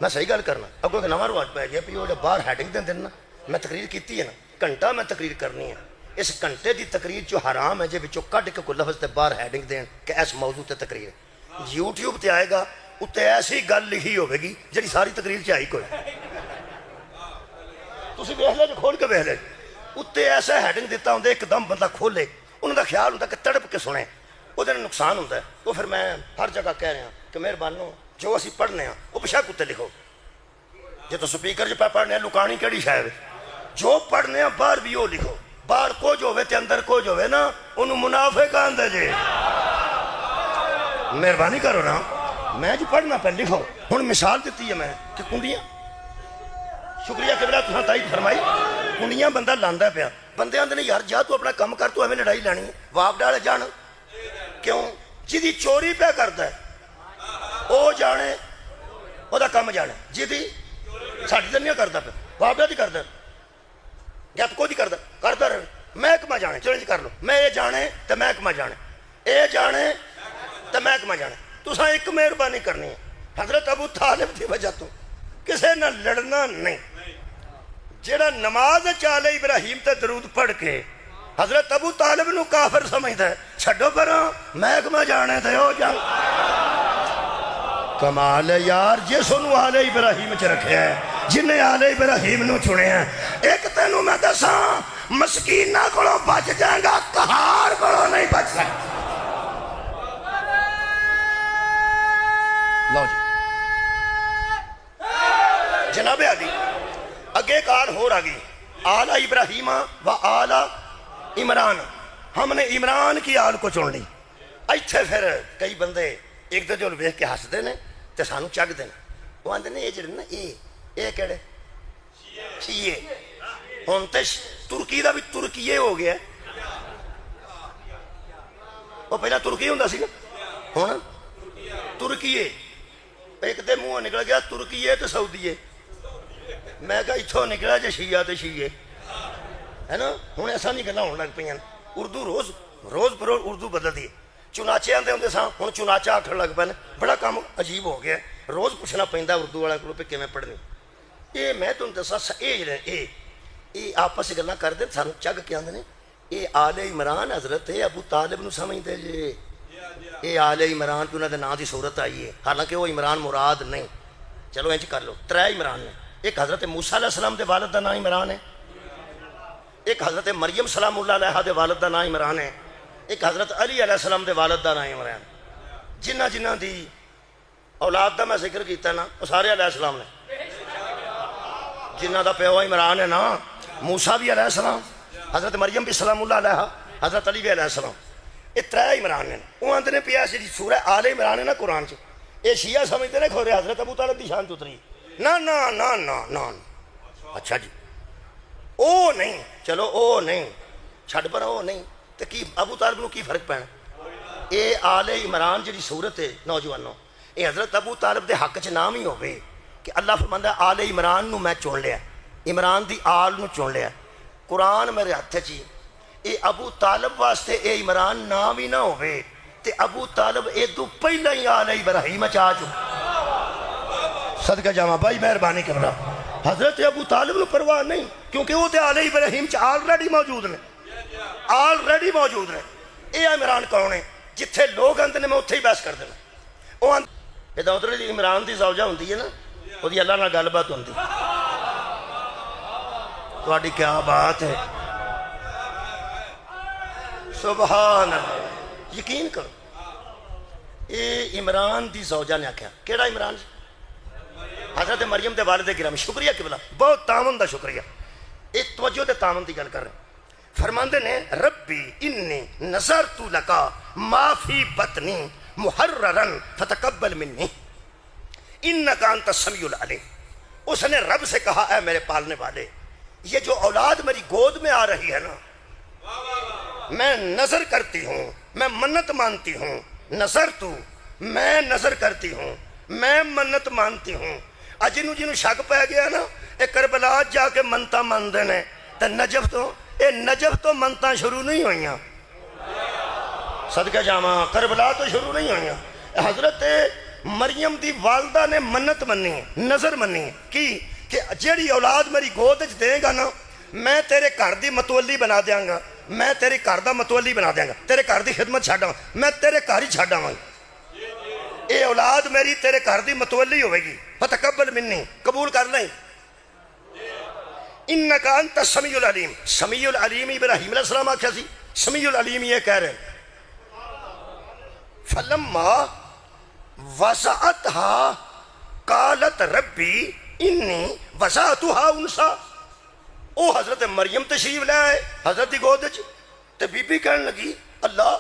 میں صحیح گل کرنا اگوں کہ نواں رواج پی گیا بھی وہ جو باہر ہیڈنگ دے نا میں تقریر کیتی ہے نا گھنٹہ میں تقریر کرنی ہے اس گھنٹے دی تقریر جو حرام ہے جے وچوں کڈ کے کوئی لفظ تے باہر ہیڈنگ دین کہ اس موضوع تے تقریر ہے یوٹیوب تے آئے گا اتنے ایسی گل لکھی ہوئے گی جڑی ساری تقریر چ آئی کوئی تسی ویکھ لو جو کھول کے ویکھ لو اتنے ایسا ہیڈنگ دیتا ہوں ایک دم بندہ کھولے انہوں دا خیال ہوتا کہ تڑپ کے سنے وہ نقصان ہوتا ہے. تو پھر میں ہر جگہ کہہ رہا کہ مہربانو جو اسی پڑھنے ہیں وہ پچھا کتے لکھو. جی تو سپیکر پہ پڑھنے لکانی کہڑی شاید جو پڑھنے باہر بھی وہ لکھو. باہر کچھ ہوئے تے اندر کچھ ہوئے نا انہوں منافق آندے جی. مہربانی کرو نا میں جو پڑھنا پہ لکھو. ہوں مثال دیتی ہے میں کہ کنڈیاں شکریہ کہ بلا تُہاں تائید فرمائی کنڈیاں بندہ لاندہ پیا. بندے آندے نے یار جا تو اپنا کم کر تو ہمیں لڑائی لانی ہے. واپ ڈالے جان کیوں جی چوری پہ کرتا ہے وہ جانے وہ دا کم جانے جی ساڑھی دنیا کرتا پہ واپ ڈال کرتا یا تو کوئی کرتا رہے. محکمہ جانے چلو جی کر لو میں یہ جانے تو محکمہ جانے یہ جانے تو محکمہ جانے. تساں ایک مہربانی کرنی ہے حضرت ابو طالب کی وجہ تو کسے نہ لڑنا نہیں. جیڑا نماز چالے ابراہیم تے درود پڑھ کے حضرت ابو طالب نو کافر سمجھتا ہے چھڈو پراں محکمہ جانے تے ہو جا. کمال ہے یار جس نو آل ابراہیم چ رکھیا ہے جنہیں آل ابراہیم نو چنے ہیں. ایک تینوں میں دساں مسکینہ کولوں بچ جائے گا قہار کولوں نہیں بچ سکتا. لو جی جناب علی اگے کار ہو رہا گئی آل ابراہیم و آل عمران. ہم نے عمران کی آل کو چن لی. ایتھے پھر کئی بندے ایک دو جو ویکھ کے ہسدے نے تے سانو چگ دے. وہ آندے نے یہ جڑے نا یہ کہڑے شیعے. ہن تے ترکی دا بھی ترکیے ہو گیا. وہ پہلا ترکی ہوندا سی نا ہن ترکیے. ایک دے منہ نکل گیا ترکیے تے سعودیے. میں کہا اتھوں نکلا جے شیعہ تے شیعے ہے نا. ہوں ایسا نہیں گلا ہون لگ پہ اردو روز بروز اردو بدل دی. چنانچے آندے ہوندے ساں ہوں چنانچہ آکھن لگ پے. بڑا کام عجیب ہو گیا. روز پوچھنا پیندا اردو والا کو پہ کیویں پڑھنی. یہ میں تمہیں دسا یہ آپس گلاں کردے سانو چگ کے آندے نے یہ آل عمران حضرت ابو طالب نو سمجھدے جے. یہ آل عمران پہ انہاں دے نام دی صورت آئی ہے حالانکہ وہ عمران مراد نہیں. چلو انج کر لو ترے عمران نے. ایک حضرت موسیٰ علیہ السلام دے والد دا نام عمران ہے. ایک حضرت مریم سلام اللہ علیہ دے والد دا نام عمران ہے. ایک حضرت علی علیہ السلام دے والد دا نام عمران. جنہ دی اولاد دا میں ذکر کیتا نا وہ سارے علیہ السلام نے. جنہ دا پیو عمران ہے نا موسیٰ بھی علیہ السلام حضرت مریم بھی سلام اللہ علیہ حضرت علی بھی علیہ السلام. یہ ترے عمران نے. وہ آندے نے پیا جی سورہ آل عمران ہے نا قرآن چ یہ شیعہ سمجھتے نے کھورے حضرت ابو طالب دی شان تو اتری. نا نا نا نا نا اچھا جی او نہیں چلو او نہیں چھڈ پر او نہیں تو کی ابو طالب نو کی فرق پینا. اے آل عمران جڑی صورت ہے نوجوانوں یہ حضرت ابو طالب دے حق چ نام ہی ہوئے کہ اللہ فرماندا ہے آل عمران نو میں چن لیا. عمران دی آل نو چن لیا. قرآن میرے ہاتھ چی اے ابو طالب واسطے اے عمران نام ہی نہ ہوئے تے ابو طالب اے دو پہلے ہی آل ابراہیم چاہ چکا. صدقہ جامع بھائی مہربانی کرنا. حضرت ابو طالب نو پرواہ نہیں کیونکہ وہ تے آل ابراہیم چ آلریڈی موجود نے. آلریڈی موجود نے. اے عمران کون ہے جتھے لوگ آندے نے میں اتھے ہی بحث کر دینا. وہ ادھر ادھر عمران دی زوجہ ہوندی ہے نا وہ دی اللہ نال گل بات ہوندی. تہاڈی کیا بات ہے سبحان اللہ. یقین کرو اے عمران دی زوجہ نے آکھیا کیڑا عمران حضرت مریم دے والد گرامی. شکریہ قبلہ بہت تعاون دا شکریہ. ایک توجہ دے تعاون دی گل کر رہے ہیں. فرماندے نے ربی انی نظرت لکا ما فی بطنی محررن فتقبل منی انکا انت السمیع العلیم. اس نے رب سے کہا اے میرے پالنے والے یہ جو اولاد میری گود میں آ رہی ہے نا میں نظر کرتی ہوں میں منت مانتی ہوں. نظر تو میں نظر کرتی ہوں میں منت مانتی ہوں. جنہوں شک پہ گیا نا یہ کربلا جا کے منتا مانتے ہیں تو نجف تو منتا شروع نہیں ہوئیاں. صدقہ جاواں کربلا تو شروع نہیں ہوئیاں. حضرت مریم دی والدہ نے منت منی نظر منی کی کہ جیڑی اولاد میری گود دے گا نا میں تیرے گھر دی متولی بنا دیاں گا. میں تیرے گھر دا متولی بنا دیاں گا. تیرے گھر دی خدمت چھاڑاں میں تیرے گھر ہی چھاڑاں گا. اے اولاد میری تیرے گھر دی متولی ہوئے گی. فتقبل منی قبول کر لیں. انکا انت السمیع العلیم. سمیع العلیم ابراہیم علیہ السلام آکھیا سی. سمیع العلیم یہ کہہ رہے فلما وضعتها قالت ربی انی وضعتها انسا. او حضرت مریم تشریف لے آئے حضرت دی گود وچ تے بی بی کہن لگی اللہ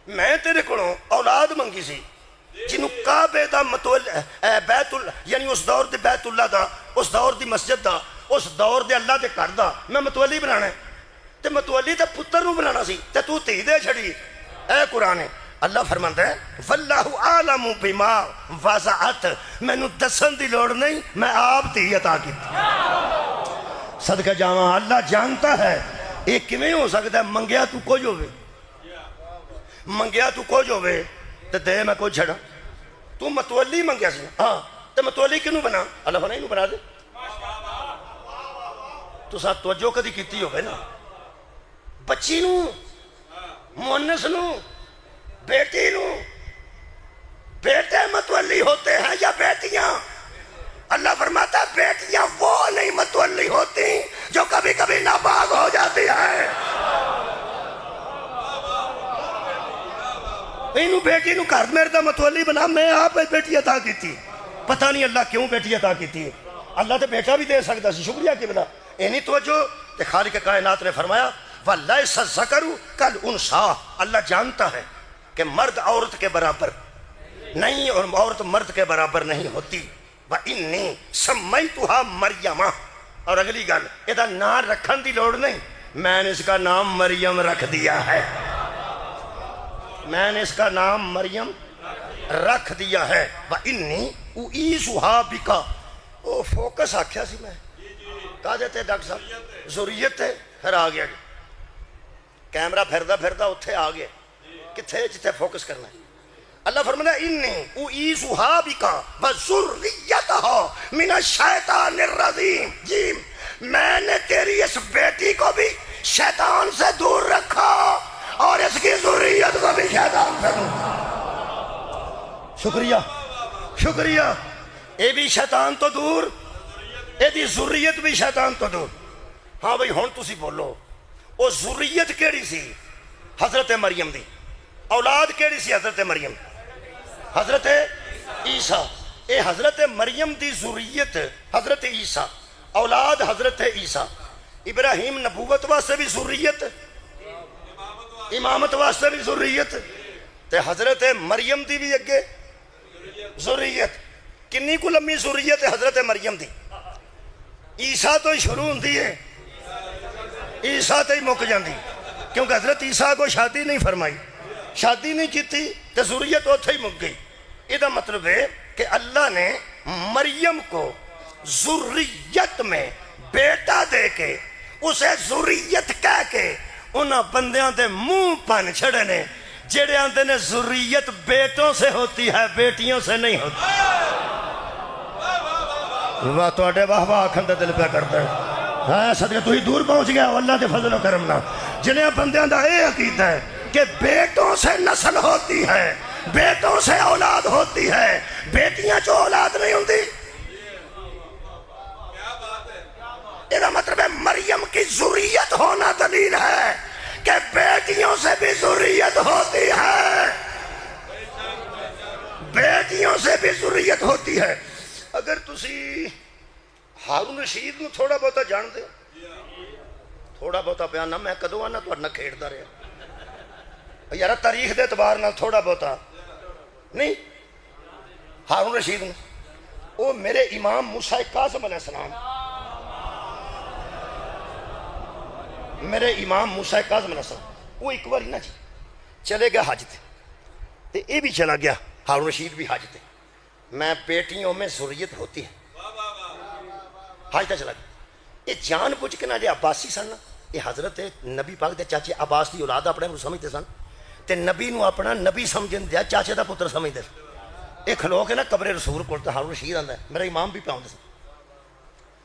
میں تیرے کولوں اولاد منگی سی جنوں کعبے دا بیت یعنی اس دور دے بیت اللہ دا، اس دور دی مسجد دا، اس دور دے اللہ دے گھر دا میں متولی بنانا ہے تے متولی تے پتر نوں بنانا سی تے تو دھی دے چھڑی. اے قرآن اللہ فرماندا ہے واللہ عالم بما وضعت، مینوں دسن دی لوڑ نہیں، میں آپ دھی عطا کیتی. صدقہ جاواں اللہ جانتا ہے یہ کیویں ہو سکتا ہے. منگیا تو کچھ ہوے، منگیا تو کچھ ہوے تے دے میں کچھ چھڑا. تو متولی منگیا سی ہاں تے متولی کنوں بنا؟ اللہ فرمایا اینوں بنا دے. تو ساتھ توجہ کدی کیتی ہوگی نا بچی نو، مونس نو، بیٹی نو. بیٹے متولی ہوتے ہیں یا بیٹیاں؟ اللہ فرماتا ہے بیٹیاں وہ نہیں متولی ہوتی جو کبھی کبھی ناباغ ہو جاتی ہے. اینو بیٹی نو گھر میرے دا متولی بنا، میں آپ بیٹی عطا کی تھی. پتہ نہیں اللہ کیوں بیٹی عطا کی تھی. اللہ تے بیٹا بھی دے سکتا سی، شکریہ کی بلا. اینی توجہ تے خالق کائنات نے فرمایا وَلَيْسَ الذَّكَرُ كَالْأُنثَىٰ. اللہ جانتا ہے کہ مرد عورت کے برابر نہیں اور عورت مرد کے برابر نہیں ہوتی. وَإِنِّي سَمَّيْتُهَا مَرْيَمَ. اور اگلی گل یہ نام رکھن دی لوڑ نہیں، میں نے اس کا نام مریم رکھ دیا ہے. میں نے اس کا نام مریم رکھ دیا ہے. وَإِنِّي أُعِيذُهَا بِكَ. او فوکس آکھیا سی میں کہا دیتے ڈاکٹر صاحب ضروریت ہے، پھر آ گیا کیمرہ پھردا پھردا اتھے آ گیا کتھے جتھے فوکس کرنا ہے. اللہ فرماتا ہے انی اعیذھا بک وذریتھا من الشیطان الرجیم. جی میں نے تیری اس بیٹی کو بھی شیطان سے دور رکھا اور اس کی ذریت کو بھی شیطان سے دور. شکریہ شکریہ. اے بھی شیطان تو دور، اے دی ذریت بھی شیطان تو دور. ہاں بھئی ہن تسی بولو او ذریت کیڑی سی؟ حضرت مریم دی. اولاد کیڑی سی حضرت مریم؟ حضرت عیسیٰ. اے حضرت مریم دی ذریت حضرت عیسیٰ، اولاد حضرت عیسیٰ. ابراہیم نبوت واسطے بھی ذریت، امامت واسطے بھی ذریت، تے حضرت مریم دی بھی اگے ذریت. کنی کو لمبی ذریت ہے حضرت مریم دی؟ عیسیٰ تو ہی شروع ہوندی ہے، عیسیٰ تو ہی مک جاندی، کیونکہ حضرت عیسیٰ کو شادی نہیں فرمائی، شادی نہیں کیتی تو ذریت اتھے ہی مک گئی. یہ مطلب ہے کہ اللہ نے مریم کو ذریت میں بیٹا دے کے اسے ذریت کہہ کے انہاں بندیاں دے منہ پن چھڑے نے جڑے آندے نے ذریت بیٹوں سے ہوتی ہے بیٹیوں سے نہیں ہوتی. واہ تواڈے واہ واہ آکھن دا دل پہ کرتا ہے. ہاں صدقے تو ہی دور پہنچ گیا اللہ دے فضل و کرم نال. جنہیں بندیاں دا اے عقیدہ ہے کہ بیٹوں سے نسل ہوتی ہے، بیٹوں سے اولاد ہوتی ہے، بیٹیاں جو اولاد نہیں ہوتی. یہ مطلب ہے مریم کی ذریت ہونا دلیل ہے کہ بیٹیوں سے بھی ذریت ہوتی ہے، بیٹیوں سے بھی ذریت ہوتی ہے. اگر تسی ہارون رشید نو تھوڑا بہتا جان دے، تھوڑا بہتا بیان نہ میں کدو آنا تو نہ کھیڑتا رہا یارا تاریخ دے اعتبار نال تھوڑا بہتا نہیں. ہارون رشید نو وہ میرے امام موسیٰ کاظم علیہ السلام، میرے امام موسیٰ کاظم علیہ السلام وہ ایک بار نا جی چلے گیا حج تے یہ بھی چلا گیا ہارون رشید بھی حج تے. میں بیٹیوں میں ذریت ہوتی ہے حج تے چلا گیا. یہ جان بوجھ کے نہ جے عباسی سن، یہ حضرت نبی پاک دے چاچے عباس دی اولاد اپنے کو سمجھتے سن تے نبی نو اپنا نبی سمجھن دیا چاچے دا پتر سمجھتے سن. یہ کھلو کے نا قبر رسول کو ہارون رشید آندا ہے میرا امام بھی پاؤں سن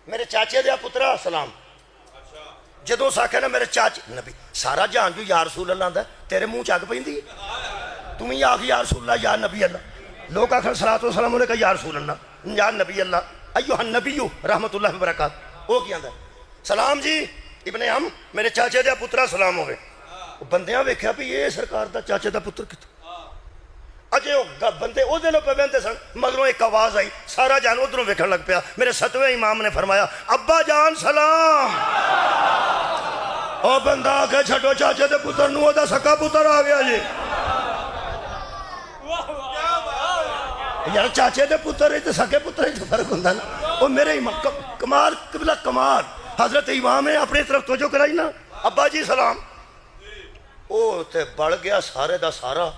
میرے چاچے دیا پترا سلام. جدوں ساکھے نا میرے چاچے نبی سارا جہان جو یا رسول اللہ آندا تیرے منہ چگ پیندی تم ہی آکھ یا رسول اللہ یا نبی اللہ. لوگ آخر صلاۃ والسلام نے کہا یا رسول اللہ یا نبی اللہ ایوہ النبی رحمت اللہ وبرکاتہ. وہ کیا آندا سلام جی ابن ہم میرے چاچے دیا پترا سلام ہوئے. بندیاں ویکھیا بھی یہ سرکار دا چاچے دا پتر کتوں چاچے بندے وہ دلوں پہ بہتے سن، مگروں ایک آواز آئی، سارا جان ادھروں ویکھن لگ پیا۔ میرے 7ویں امام نے فرمایا ابا جان سلام۔ او بندہ آ کے چھٹو چاچے دے پتر نو دا سکا پتر آ گیا جی۔ یار چاچے دے پتر ہی تے سکے پتر ہی تو فرق ہوندا نا۔ او میرے امام کمال قبلہ کمال، حضرت امام نے اپنی طرف توجہ کرائی نا، ابا جی سلام۔ او تے بڑھ گیا سارے دا سارا،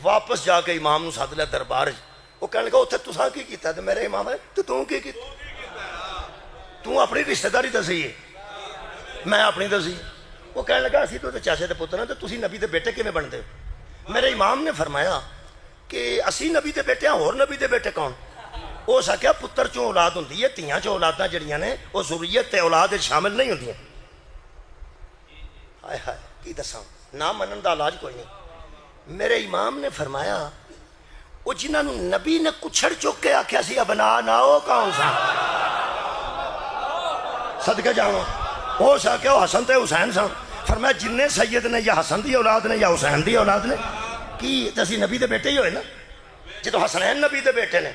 واپس جا کے امام نو سد لیا دربار۔ وہ کہنے لگا اتنے تساں کی کیتا ہے؟ میرے امام ہے تو کی کیتا؟ تو اپنی رشتہ داری دسی ہے، میں اپنی دسی۔ وہ کہنے لگا اسی تو چاچے دے پتر ہیں، تو تسی نبی دے بیٹے کیویں بنتے ہو؟ میرے امام نے فرمایا کہ اسی نبی دے بیٹے ہیں، اور نبی دے بیٹے کون؟ وہ سکیا پتر چوں اولاد ہوندی ہے، تیاں چوں اولاداں جڑیاں نے وہ ذریت تے اولاد شامل نہیں ہوندیاں۔ ہائے ہائے کی دساں، نہ منن دا علاج کوئی نہیں۔ میرے امام نے فرمایا وہ جنہاں نو نبی نے کچھڑ چک کے آکھیا سی ابنا نہ وہ کون سا؟ صدقے جاواں وہ سکیا وہ حسن تے حسین سن۔ فرمایا جننے سید نے یا حسن دی اولاد نے یا حسین دی اولاد نے، کی تسی نبی دے بیٹے ہی ہوئے نا جدو حسنین نبی دے بیٹے نے؟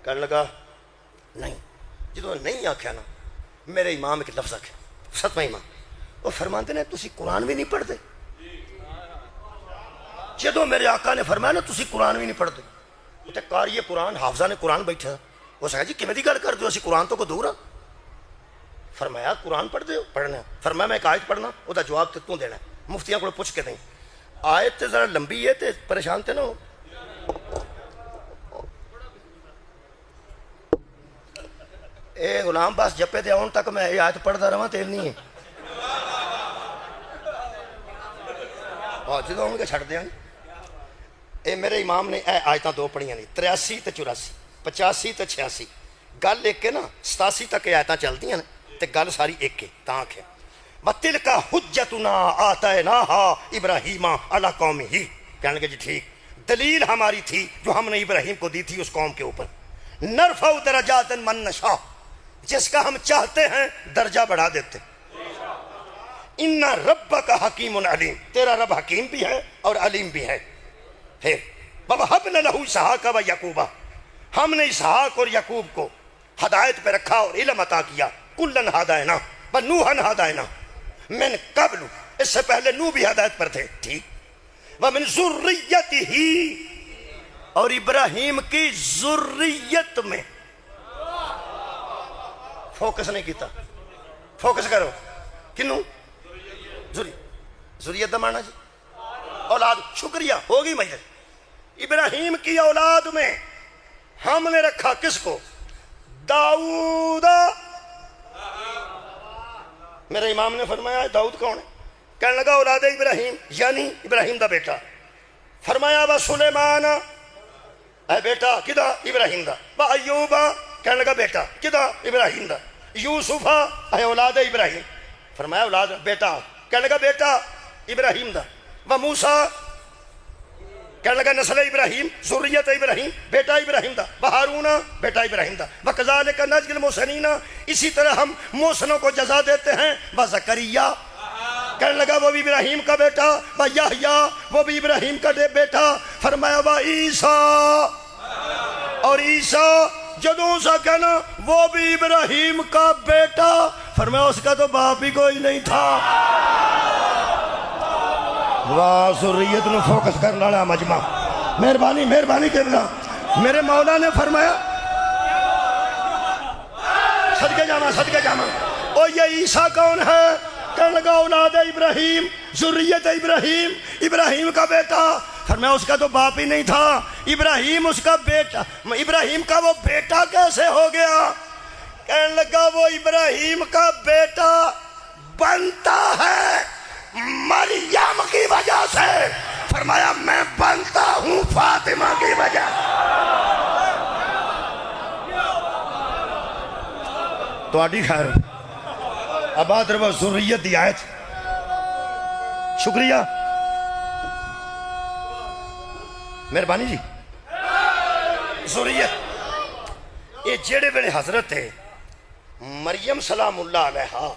کہنے لگا نہیں، جدو نہیں آکھیا نا، میرے امام ایک لفظ آکھیا، 7واں امام، وہ فرماتے نے تسی قرآن بھی نہیں پڑھتے؟ جدو میرے آقا نے فرمایا نا تسی قرآن بھی نہیں پڑھتے، تے قاری قرآن حافظہ نے قرآن بیٹھا، وہ سکھا جی کیویں دی گل کردے ہو، اسی قرآن تو کو دور ہاں۔ فرمایا قرآن پڑھ دے ہو؟ پڑھنا۔ فرمایا میں ایک آیت پڑھنا، وہ دا جواب تے تو دینا ہے، مفتیاں کو پوچھ کے دیں۔ آیت تے ذرا لمبی ہے تے پریشان تے نہ ہو۔ اے غلام باس جپے دے آن تک میں یہ آیت پڑھتا رہا تیل نہیں ہے، جدو آن کے چھڑ دیا۔ اے میرے امام نے اے آیتاں دو پڑھیاں نہیں، 83 تے 84، 85 تے 86، گل ایک ہے نا، 87 تک آیتاں چلتی ہیں تے گل ساری ایک ہے، تاں آکھیا وَتِلْكَ حُجَّتُنَا آتَيْنَاهَا إِبْرَاهِيمَ عَلَىٰ قَوْمِهِ۔ کہنے لگے جی ٹھیک، دلیل ہماری تھی جو ہم نے ابراہیم کو دی تھی اس قوم کے اوپر، نَرْفَعُ دَرَجَاتٍ مَن نَشَاءُ، جس کا ہم چاہتے ہیں درجہ بڑھا دیتے۔ اِنَّ رَبَّكَ حَكِيمٌ عَلِيمٌ، تیرا رب حکیم بھی ہے اور علیم بھی ہے۔ پھر وَوَهَبْنَا لَهُ إِسْحَاقَ وَيَعْقُوبَ، ہم نے اسحاق اور یعقوب کو ہدایت پہ رکھا اور علم عطا کیا۔ کُلًّا ہداینا وَنُوحًا ہداینا من قبل، اس سے پہلے نوح بھی ہدایت پر تھے، ٹھیک۔ وَمِن ذُرِّيَّتِهِ، اور ابراہیم کی ذریت میں، فوکس نہیں کیتا، فوکس کرو، کنوں؟ ذریت دا معنی جی اولاد، شکریہ ہوگی مجھے۔ ابراہیم کی اولاد میں ہم نے رکھا کس کو؟ داؤد۔ میرے امام نے فرمایا داؤد کون ہے؟ کہنے لگا اولاد ابراہیم، یعنی ابراہیم دا بیٹا۔ فرمایا با سلیمان، اے بیٹا کدا؟ ابراہیم دا۔ با ایوب، کہنے لگا بیٹا کدا؟ ابراہیم دا۔ یوسف، اے اولاد ابراہیم، فرمایا اولاد بیٹا، کہنے لگا بیٹا ابراہیم دا۔ و موسیٰ، کہنے لگا نسل ابراہیم، ذریت ابراہیم، بیٹا ابراہیم دا۔ و ہارون، بیٹا ابراہیم دا۔ و کذالک نجزی المحسنین، اسی طرح ہم محسنوں کو جزا دیتے ہیں۔ و زکریا، کہنے لگا وہ بھی ابراہیم کا بیٹا۔ و یحییٰ، وہ بھی ابراہیم کا بیٹا۔ فرمایا و عیسیٰ، اور عیسیٰ جدوں سا کہنا وہ بھی ابراہیم کا بیٹا۔ فرمایا اس کا تو باپ ہی کوئی نہیں تھا۔ واہ، ذریت نو فوکس کرنے والا مجمع، مہربانی مہربانی کرنا۔ میرے مولا نے فرمایا صدقے جاما صدقے جاما، او یہ عیسیٰ کون ہے؟ کہنے لگا اولاد ابراہیم، ذریت ابراہیم، ابراہیم کا بیٹا۔ فرمایا اس کا تو باپ ہی نہیں تھا، ابراہیم اس کا بیٹا، ابراہیم کا وہ بیٹا کیسے ہو گیا؟ کہنے لگا وہ ابراہیم کا بیٹا بنتا ہے مریم کی وجہ سے۔ فرمایا میں بنتا ہوں فاطمہ کی وجہ۔ تو آڈی خیر آباد روا ذریت دی آیت، شکریہ مہربانی جی۔ ذریت یہ جیڑے بڑے حضرت ہے مریم سلام اللہ علیہا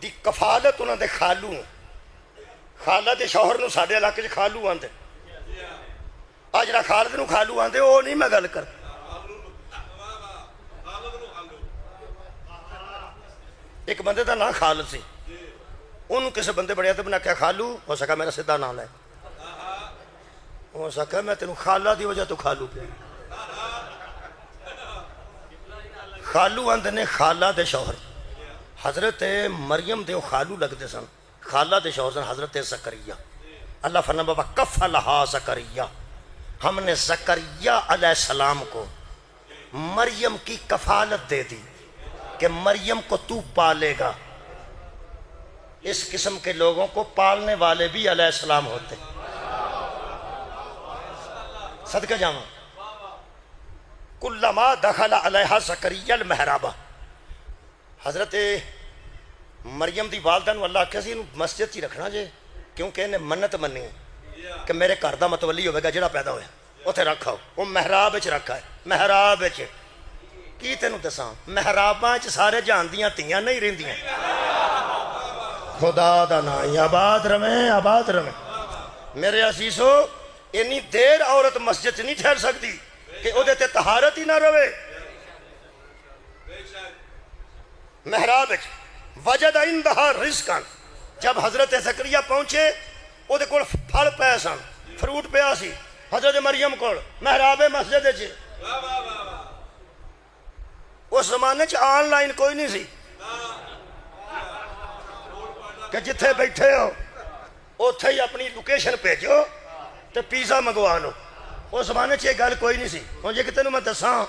دی کفالت انہوں دے خالو خالہ دے شوہر نو ساڈے علاقے چ خالو آندے. آ جڑا خالد نو خالو آندے وہ نہیں میں گل کر. ایک بندے دا نام خالد سی, انہوں کسی بندے بڑے ادب نے کہا خالو, ہو سکا میرا سیدھا نام ہے, ہو سکا میں تینوں خالہ دی وجہ تو خالو پہ. خالو آندے نے خالہ دے شوہر, حضرت مریم دے خالو لگتے سن, خالہ دے شوہر سن حضرت زکریا. اللہ فرماتا بابا کفلہا زکریا, ہم نے زکریا علیہ السلام کو مریم کی کفالت دے دی کہ مریم کو تو پالے گا. اس قسم کے لوگوں کو پالنے والے بھی علیہ السلام ہوتے. صدقہ جاواں. کلما دخل علیہا زکریا المحراب, حضرت مریم دی والدہ نو اللہ کہا سی مسجد ہی رکھنا جے, کیونکہ انہیں منت منی ہے کہ میرے گھر دا متولی ہوئے گا جڑا پیدا ہویا اتنے رکھا ہو. وہ محراب وچ رکھا ہے. محراب وچ کی تینوں دساں, محراباں وچ سارے جہان دیاں تیاں نہیں رہندیاں. خدا دا نام آباد رہے, آباد رہے. میرے عزیزو, اتنی دیر عورت مسجد چ نہیں ٹھہر سکتی کہ او دے تے طہارت ہی نہ رہے. محراب وچ وجد عندہا رزقا, جب حضرت زکریا پہنچے او دے کول پھل پے سن, فروٹ پیا سی حضرت مریم کول محراب مسجد وچ. اس زمانے چ آن لائن کوئی نہیں سی کہ جتھے بیٹھے ہو اوتھے ہی اپنی لوکیشن بھیجو تے پیزا منگوا لو. اس زمانے چ یہ گل کوئی نہیں سی. ہوں جی تینوں میں دساں,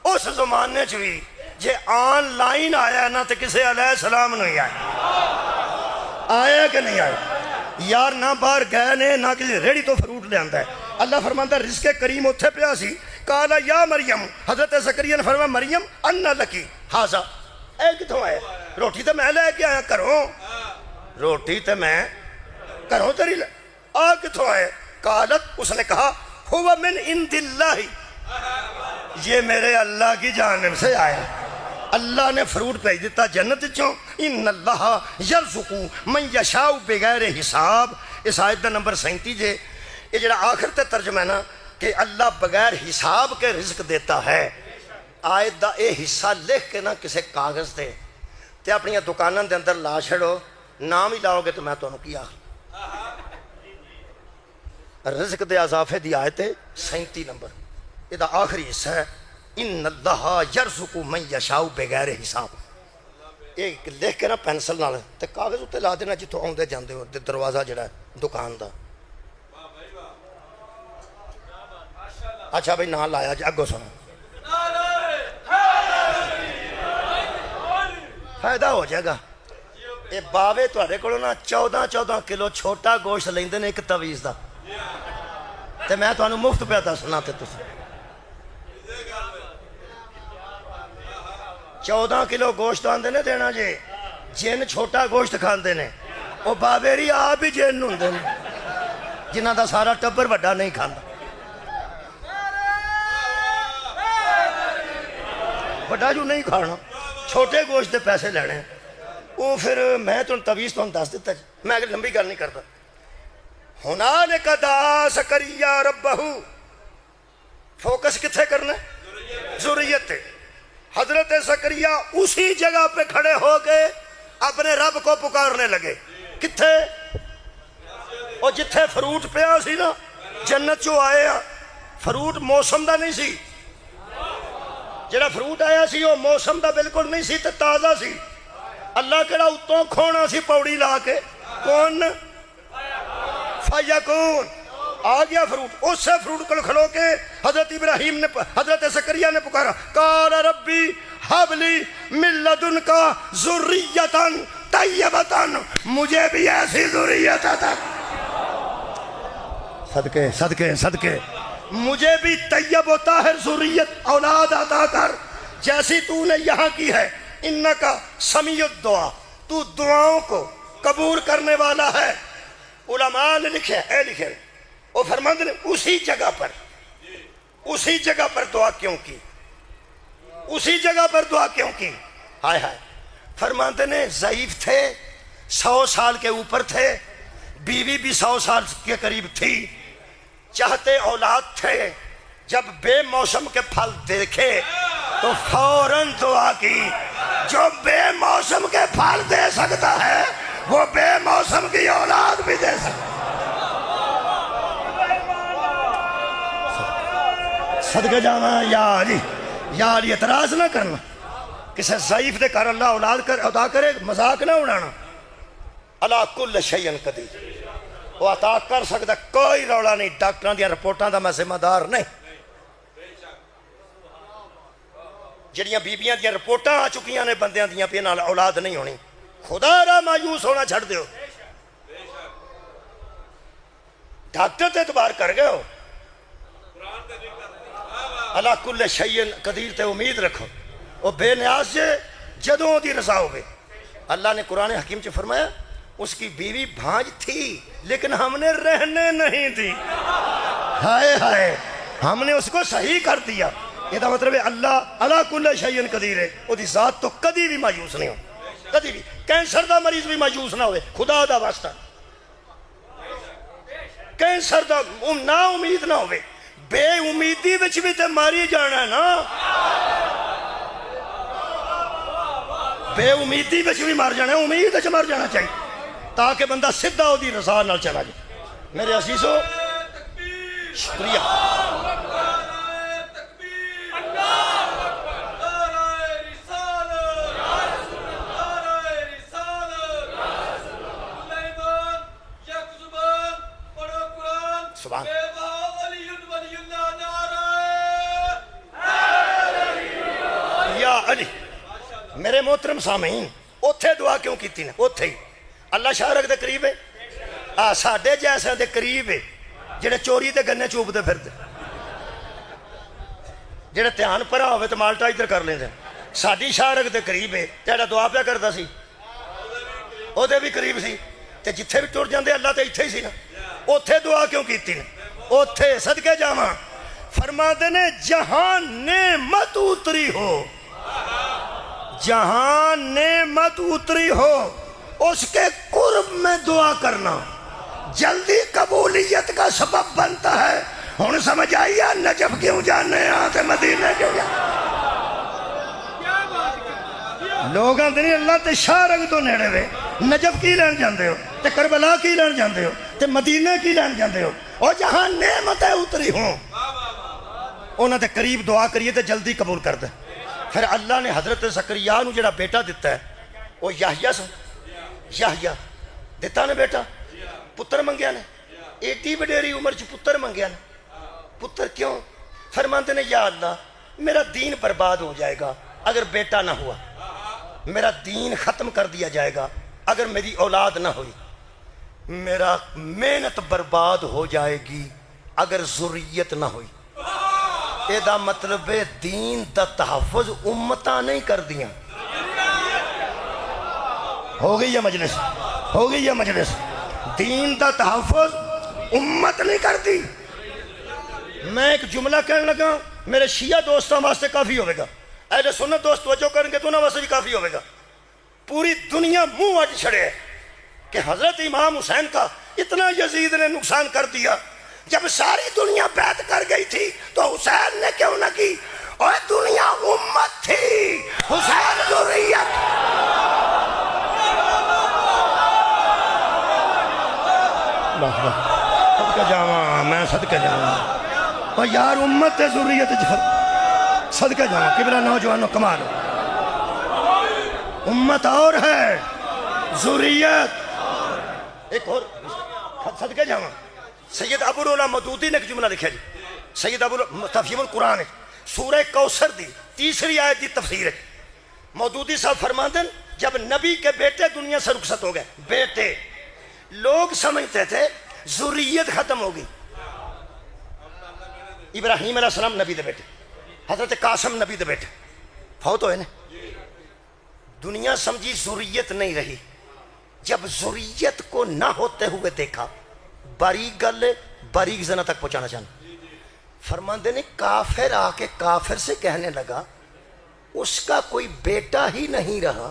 اس زمانے چ بھی جے آن لائن آیا نا تے کسے علیہ السلام نو ہی آیا کہ نہیں آیا یار. نہ باہر گئے نے نہ کسی ریڑی تو فروٹ لے آندا ہے. اللہ فرماندا رزق کریم اتھے پیا سی. قال یا مریم, حضرت زکریا نے فرمایا مریم ان لکی ھذا, اے کتھوں آئے؟ روٹی تے میں لے کے آیا گھروں, روٹی تے میں گھروں تیری آ کتھوں آئے؟ قالت, اس نے کہا ہوا من عند اللہ, یہ میرے اللہ کی جانب سے آیا. اللہ نے فروٹ بھیج دیتا جنت چوں. ان اللہ یرزق من یشاء بغیر حساب. اس آیت دا نمبر 37 جے. یہ جڑا آخر تے ترجمہ ہے نا کہ اللہ بغیر حساب کے رزق دیتا ہے, آیت دا اے حصہ لکھ کے نا کسے کاغذ دے تے اپنی دکانوں دے اندر لا چھڑو. نام ہی لاؤ گے تو میں تمہیں کیا رزق دے اضافے دی آیت 37 نمبر. یہ دا آخری حصہ ہے ان اللہ یرزق من یشاء بغیر حساب. یہ لکھ کے نا پینسل نال تے کاغذ اتنے لا دینا جتوں آؤندے جاندے ہو, دروازہ جڑا ہے دکان دا. اچھا بھائی نہ لایا جی, اگو سنو فائدہ ہو جائے گا. یہ باوے تھوڑے کو نا 14 کلو چھوٹا گوشت لیندے نے ایک تویز دا, تے میں تمہیں مفت پہ دسنا. تے تسی 14 کلو گوشت آندے نے دینا جے. جن چھوٹا گوشت کھاندے نے وہ باویری آپ ہی جن ہوندے نے جنہ دا سارا ٹبر وڈا نہیں کھاندا. وڈا جو نہیں کھانا, چھوٹے گوشت دے پیسے لینے. وہ پھر میں تمہیں تویز تمہیں دس دیتا جی, میں اگر لمبی گل نہیں کرتا. ہنالک دعا زکریا ربہ, فوکس کتھے کرنا ہے؟ ذریت. حضرت زکریا اسی جگہ پہ کھڑے ہو کے اپنے رب کو پکارنے لگے. کتھے؟ اور جتھے فروٹ پیا سی نا جنت چو آئے ہیں, فروٹ موسم دا نہیں سی. جڑا فروٹ آیا سی وہ موسم دا بالکل نہیں سی تے تازہ سی. اللہ کہڑا اتوں کھونا سی پوڑی لا کے, کون فیکون, آ گیا فروٹ. اس سے فروٹ کو کھلو کے حضرت ابراہیم نے, حضرت زکریا نے پکارا قال ربی ہب لی من لدنک ذریۃ طیبۃ, مجھے بھی ایسی ذریت عطا, صدقے صدقے صدقے, مجھے بھی طیب و طاہر ذریت اولاد عطا کر جیسی تو نے یہاں کی ہے. انکا سمیع الدعا, تو دعاؤں کو قبول کرنے والا ہے. علماء نے لکھے اے لکھے وہ فرماتے نے اسی جگہ پر دعا کیوں کی, اسی جگہ پر دعا کیوں کی؟ ہائے ہائے. فرماتے نے ضعیف تھے, 100 سال کے اوپر تھے, بیوی بھی 100 سال کے قریب تھی، چاہتے اولاد تھے، جب بے موسم کے پھل دیکھے تو فوراً دعا کی، جو بے موسم کے پھل دے سکتا ہے وہ بے موسم کی اولاد بھی دے سکتا ہے۔ صدقہ جانا یا علی اعتراض نہ کرنا، کسی ضعیف دے کر اللہ اولاد عطا کرے، مذاق نہ اڑانا۔ اللہ کل شیء قدیر، وہ عطا کر سکتا، کوئی رولا نہیں، ڈاکٹروں دیا رپورٹاں دا میں ذمہ دار نہیں۔ جڑیاں بیبیاں دیا رپورٹاں آ چکیاں نے بندیاں دیاں پہ نال اولاد نہیں ہونی، خدا را مایوس ہونا چھڑ دیو، ڈاکٹر تے اعتبار کر گئے ہو۔ اللہ کل شیء قدیر تے امید رکھو، وہ بے نیاز سے جدوں دی رضا ہوئے۔ اللہ نے قرآن حکیم سے فرمایا اس کی بیوی بھانج تھی لیکن ہم نے رہنے نہیں دی، ہائے ہائے، ہم نے اس کو صحیح کر دیا۔ یہ دا مطلب ہے اللہ اللہ کل شیء قدیر ہے، وہ دی ذات تو کدی بھی مایوس نہیں ہو، کدی بھی۔ کینسر دا مریض بھی مایوس نہ ہوئے، خدا دا واسطہ، کینسر دا نا امید نہ ہوئے، بے امیدی بچ بھی تے ماری جانا ہے نا، بے امیدی بچ بھی مار جانا ہے، امید بچ مار جانا چاہیے تاکہ بندہ سدھا ہو دی رضا نال چلا جائے۔ میرے عزیزو شکریہ۔ سبحان یا علی۔ میرے محترم سامعین، اوتھے دعا کیوں کیتی نا؟ اوتھے ہی اللہ شارک دے قریب ہے، ساڈے جیسے دے قریب ہے جڑے چوری تے گنے چوب دے پھر دے، جڑے دھیان پرا ہوئے تو مالٹا ادھر کر لیں دے، ساڈی شارک دے قریب ہے، تیڑا دعا پیا کردا سی، او دے بھی قریب سی، تے جتھے بھی ٹر جاندے اللہ تے اتھے ہی سی نا، اوتھے دعا کیوں کیتی نا؟ اوتھے صدقے جاواں فرماتے نے جہاں نعمت اتری ہو، جہاں نعمت اتری ہو اس کے قرب میں دعا کرنا جلدی قبولیت کا سبب بنتا ہے۔ ہن سمجھ آئیا نجف کیوں جانے آتے مدینے کیوں جانے؟ لوگ آتے نہیں اللہ تے شارک تو نیڑے وے، نجف کی لین جاندے ہو، تے کربلا کی لین جاندے ہو، تے مدینے کی لین جاندے ہو، اور جہاں نعمتیں اتری ہوں انہاں تے قریب دعا کریے تے جلدی قبول کر دے۔ پھر اللہ نے حضرت زکریا نو جڑا بیٹا دیتا ہے وہ یحییٰ سن، یحییٰ دیتا نے بیٹا، پتر منگیا نے، ایڈی وڈیری عمر چ پتر منگیا نے، پتر کیوں؟ فرماتے نے یا اللہ میرا دین برباد ہو جائے گا اگر بیٹا نہ ہوا، میرا دین ختم کر دیا جائے گا اگر میری اولاد نہ ہوئی، میرا محنت برباد ہو جائے گی اگر ذریت نہ ہوئی۔ اے دا مطلب ہے دین دا تحفظ امتاں نہیں کر دیاں۔ ہو گئی یہ مجلس، ہو گئی یہ مجلس، دین دا تحفظ امت نہیں کر دی۔ میں ایک جملہ کہنے لگا میرے شیعہ دوستوں واسطے کافی ہوئے گا، اہل سنت دوست توجہ کریں گے تو انہوں واسطے بھی کافی ہوئے گا۔ پوری دنیا منہ اٹ چھڑے ہے کہ حضرت امام حسین کا اتنا یزید نے نقصان کر دیا، جب ساری دنیا بیعت کر گئی تھی تو حسین نے کیوں نہ کی؟ اور دنیا امت تھی، حسین ذریت۔ صدقہ جاواں، میں صدقہ جاواں، اور یار امت ذریت صدقہ جاواں، قبلہ نوجوانوں کمال، امت اور ہے ذریت ایک اور۔ صدقہ جاواں سید ابو العلا مودودی نے ایک جملہ لکھا جی، سید ابو تفہیم القرآن سورہ کوثر دی 3 آیت دی تفسیر ہے۔ مودودی صاحب فرماتے ہیں جب نبی کے بیٹے دنیا سے رخصت ہو گئے، بیٹے لوگ سمجھتے تھے ذریت ختم ہوگی۔ ابراہیم علیہ السلام نبی دے بیٹے، حضرت قاسم نبی دے بیٹے فوت ہوئے نا، دنیا سمجھی ذریت نہیں رہی۔ جب ذریت کو نہ ہوتے ہوئے دیکھا، باریک گل باریک زنا تک پہنچانا چاہنا، فرماندے نے کافر آ کے کافر سے کہنے لگا اس کا کوئی بیٹا ہی نہیں رہا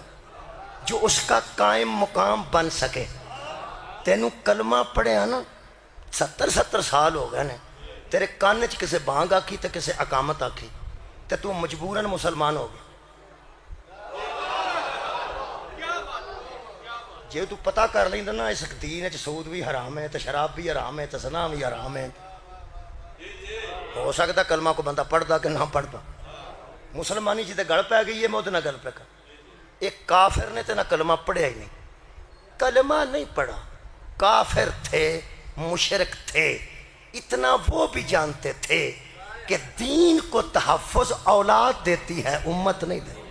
جو اس کا قائم مقام بن سکے۔ تینوں کلمہ پڑھیا نا 70 سال ہو گئے نے، تیرے کان چ کسے بانگ آکھی تے کسے اقامت آکھی تے تو مجبوراً مسلمان ہو گیا۔ جے تو پتہ کر لیندا نا اس دین وچ سود بھی حرام ہے تے شراب بھی حرام ہے تے زنا بھی حرام ہے، ہو سکتا کلمہ کو بندہ پڑھدا کہ نہ پڑھدا۔ مسلمانی جی تے گل پہ گئی ہے، میں وہ نہ گل پہ کر۔ ایک کافر نے تے نہ کلمہ پڑھیا ہی نہیں، کلمہ نہیں پڑھا، کافر تھے، مشرک تھے، اتنا وہ بھی جانتے تھے کہ دین کو تحفظ اولاد دیتی ہے، امت نہیں دیتی۔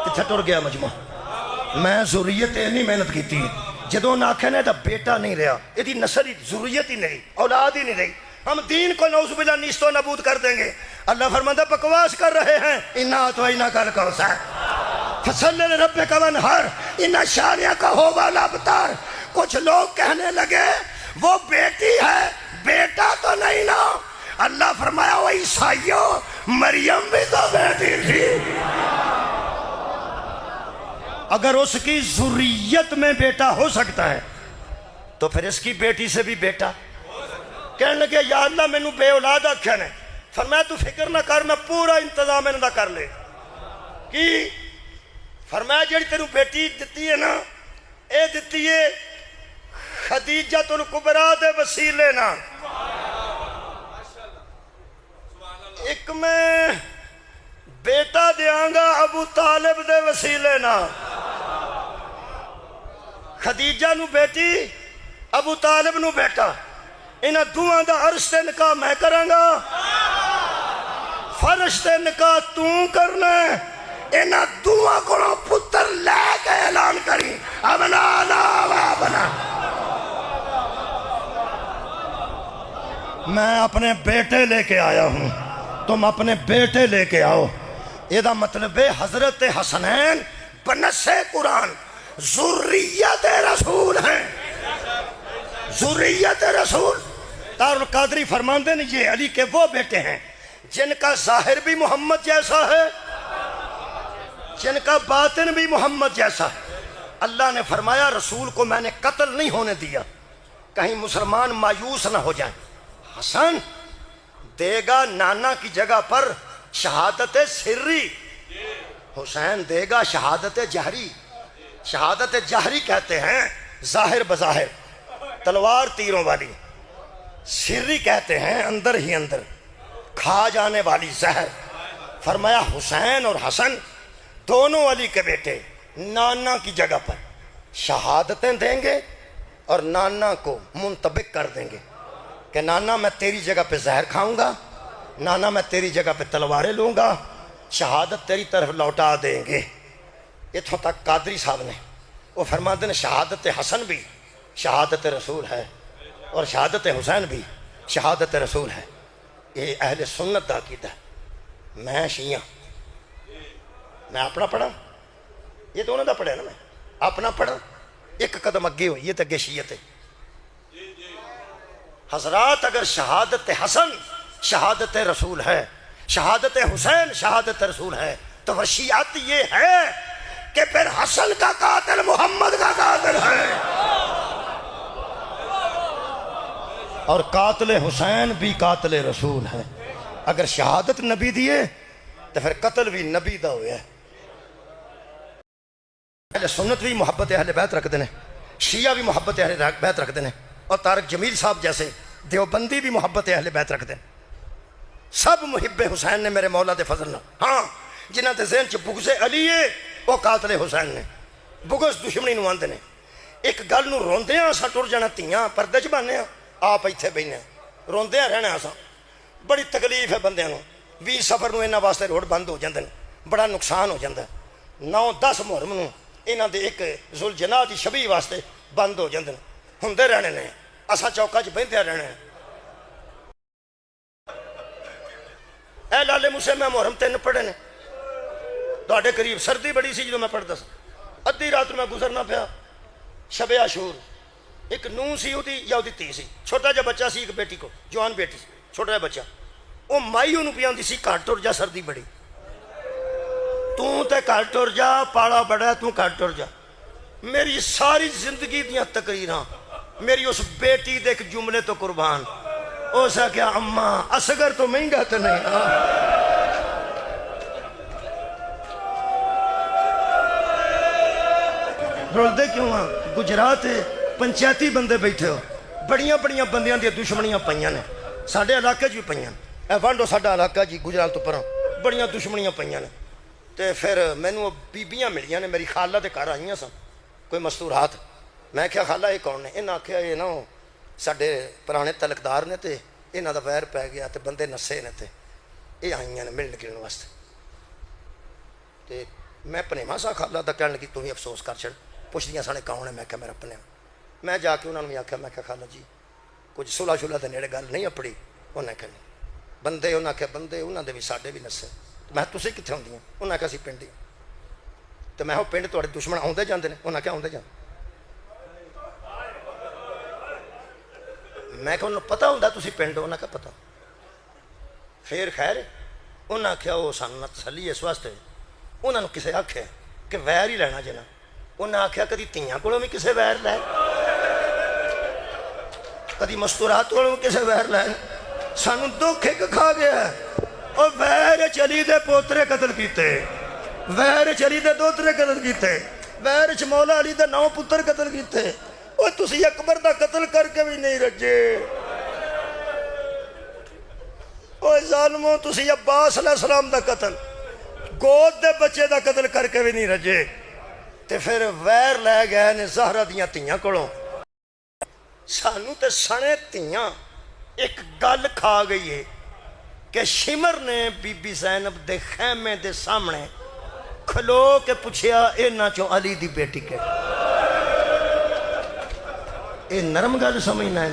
کتھے ٹر گیا مجموعہ؟ میں ضروریت نہیں محنت کی تھی، جدوں نہ آکھے نا دا بیٹا نہیں رہا، یہ نسل ضروریت ہی نہیں، اولاد ہی نہیں رہی، ہم دین کو نعوذ باللہ نیست و نابود کر دیں گے۔ اللہ فرماتا بکواس کر رہے ہیں، اِنَّا أَعْطَيْنَاكَ الْكَوْثَرَ فَصَلِّ لِرَبِّكَ وَانْحَرْ إِنَّ شَانِئَكَ هُوَ الْأَبْتَرُ۔ کچھ لوگ کہنے لگے وہ بیٹی ہے، بیٹا تو نہیں نا۔ اللہ فرمایا وہ عیسائیوں، مریم بھی تو بیٹی تھی۔ اگر اس کی ذریت میں بیٹا ہو سکتا ہے تو پھر اس کی بیٹی سے بھی بیٹا۔ کہنے لگے یا اللہ میں نو بے اولاد آکھیا نے، فرمایا تو فکر نہ کر، میں پورا انتظام انہاں دا کر لے کی۔ فرمایا جڑی تینوں بیٹی دتی ہے نا، اے دتی ہے خدیجۃ الکبریٰ دے وسیلے نا، ایک میں بیٹا دیاں گا ابو طالب دے وسیلے نا۔ خدیجہ نو بیٹی، ابو طالب نو بیٹا، انہاں دوہاں دا عرش تے نکاح میں کراں گا، فرش تے نکاح تو کرنا ہے۔ انہاں دوہاں کو پتر لے کے اعلان کری ابنانا و ابنا۔ میں اپنے بیٹے لے کے آیا ہوں، تم اپنے بیٹے لے کے آؤ۔ یہ دا مطلب ہے حضرت حسنین بنص قرآن ذریت رسول ہیں، ذریت رسول۔ دار القادری فرماندے ہیں یہ علی کے وہ بیٹے ہیں جن کا ظاہر بھی محمد جیسا ہے، جن کا باطن بھی محمد جیسا ہے۔ اللہ نے فرمایا رسول کو میں نے قتل نہیں ہونے دیا، کہیں مسلمان مایوس نہ ہو جائیں۔ حسن دے گا نانا کی جگہ پر شہادت سری، حسین دے گا شہادت جہری۔ شہادت جہری کہتے ہیں ظاہر بظاہر، تلوار تیروں والی، سری کہتے ہیں اندر ہی اندر کھا جانے والی زہر۔ فرمایا حسین اور حسن دونوں علی کے بیٹے نانا کی جگہ پر شہادتیں دیں گے اور نانا کو منطبق کر دیں گے کہ نانا میں تیری جگہ پہ زہر کھاؤں گا، نانا میں تیری جگہ پہ تلواریں لوں گا، شہادت تیری طرف لوٹا دیں گے۔ اتھوں تک قادری صاحب نے وہ فرماتے ہیں شہادت حسن بھی شہادت رسول ہے اور شہادت حسین بھی شہادت رسول ہے۔ یہ اہل سنت دا عقیدہ ہے۔ میں شیعہ، میں اپنا پڑھا، یہ تو انہوں دا پڑھا نا، میں اپنا پڑھا، ایک قدم اگے ہوئی، یہ تو اگے شیعت ہے۔ حضرات اگر شہادت حسن شہادت رسول ہے، شہادت حسین شہادت رسول ہے، تو وشیعت یہ ہے کہ پھر حسن کا قاتل محمد کا قاتل ہے، اور قاتل حسین بھی قاتل رسول ہے۔ اگر شہادت نبی دیے تو پھر قتل بھی نبی دا ہویا ہے۔ اہل سنت بھی محبت اہل بیت رکھتے ہیں، شیعہ بھی محبت اہل بیت رکھتے ہیں، اور طارق جمیل صاحب جیسے دیوبندی بھی محبت اہل بیت رکھتے ہیں۔ سب محب حسین نے میرے مولا دے فضل نہ، ہاں جنہاں دے ذہن چ بغض علی ہے وہ قاتل حسین نے، بغض دشمنی نو آندے نے۔ ایک گل نو روندے ہاں اساں ٹر جانا، تیاں پردے چ بانے ہاں، آپ ایتھے بیٹھے ہیں روندے ہاں رہنا اساں، بڑی تکلیف ہے بندیاں نو۔ 20 سفر نو انہاں واسطے روڈ بند ہو جاندے نے، بڑا نقصان ہو جاندا ہے۔ 9-10 محرم نو انہاں دے ایک ذوالجناح دی شبیہ واسطے بند ہو جاندے نے، ہوندے رہنے نے، اساں چوکاں چ بہندے رہنا ہے۔ اے لالے موسے میں محرم 3 پڑھے نے، تواڈے قریب سردی بڑی سی جدوں میں پڑھدا سا، ادھی رات میں گزرنا پیا شب عاشور۔ ایک نوں سی اودی یا اودی تھی سی، چھوٹا جا بچہ سی، ایک بیٹی کو جوان بیٹی سی، چھوٹا جا بچہ، وہ مائی انہوں پیا ہوندی سی گھر ٹر جا سردی بڑی، تو تے گھر ٹر جا پاڑا بڑا تو گھر ٹر جا۔ میری ساری زندگی دیا تقریراں میری اس بیٹی دے ایک جملے تو قربان. اس کیا اماں اصغر تو مہنگا تو نہیں. رولدے کیوں ہاں؟ گجرات پنچایتی بندے بیٹھے ہو, بڑیاں بڑیاں بندیاں دیا دشمنیاں پئیاں نے, ساڈے علاقے بھی پئیاں. اے وانڈو ساڈا علاقہ جی گجرات تو پروں بڑیاں دشمنیاں پئیاں نے. تے پھر مینوں بیبیاں ملیاں نے, میری خالہ دے گھر آئیاں سن کوئی مستورات. میں کہا خالہ یہ کون نے؟ انہاں آکھیا یہ نا ساڈے پرانے تلکدار نے تے انہاں دا ویر پی گیا تے بندے نسے نے تے یہ آئیاں نے ملن گلن واسطے. تے میں پنیواں سا خالہ دا کہن لگی تمہیں افسوس کر چھڑ. پوچھدیاں سانے کون ہے؟ میں کہا میرا پنیواں. میں جا کے انہوں نے آکھیا, میں کہا خالہ جی کچھ صلح شلح دے نیڑے گل نہیں اپڑی؟ انہیں کہا بندے, انہاں آکھیا بندے انہاں دے بھی ساڈے بھی نسے. میں تسی کتھے ہوندیاں؟ انہاں کہا اسی پنڈ ہی. تے میں پنڈ تواڈے دشمن آوندے جاندے نے؟ انہاں کہا آوندے جاندے. میں کہ انہوں پتہ ہوندا تسی پنڈ؟ انہاں کہا پتہ. پھر خیر انہاں آکھیا وہ سانوں تسلی اس واسطے انہاں نوں کسے آکھے کہ ویر ہی لینا جنا. انہاں آکھیا کدی تیاں کولوں بھی کسے ویر لے, کدی مستورات کولوں کسے ویر لے. سانوں دکھ ایک کھا گیا ہے. اور ویر چلی دے پوترے قتل کیتے, ویر چلی دے دوترے قتل کیتے, ویر چ مولا علی دے 9 پتر قتل کیتے. اور تسی اکبر دا قتل کر کے بھی نہیں رجے. اوہ ظالموں تسی عباس علیہ السلام دا قتل, گود دے بچے دا قتل کر کے بھی نہیں رجے. تے پھر ویر لے گئے نے زہرہ دیاں تیاں کولوں. سانوں تے سنے تیاں ایک گل کھا گئی ہے کہ شمر نے بی بی زینب دے خیمے دے سامنے کھلو کے پوچھیا انہاں چوں علی دی بیٹی کے. اے نرم گل سمجھنا ہے.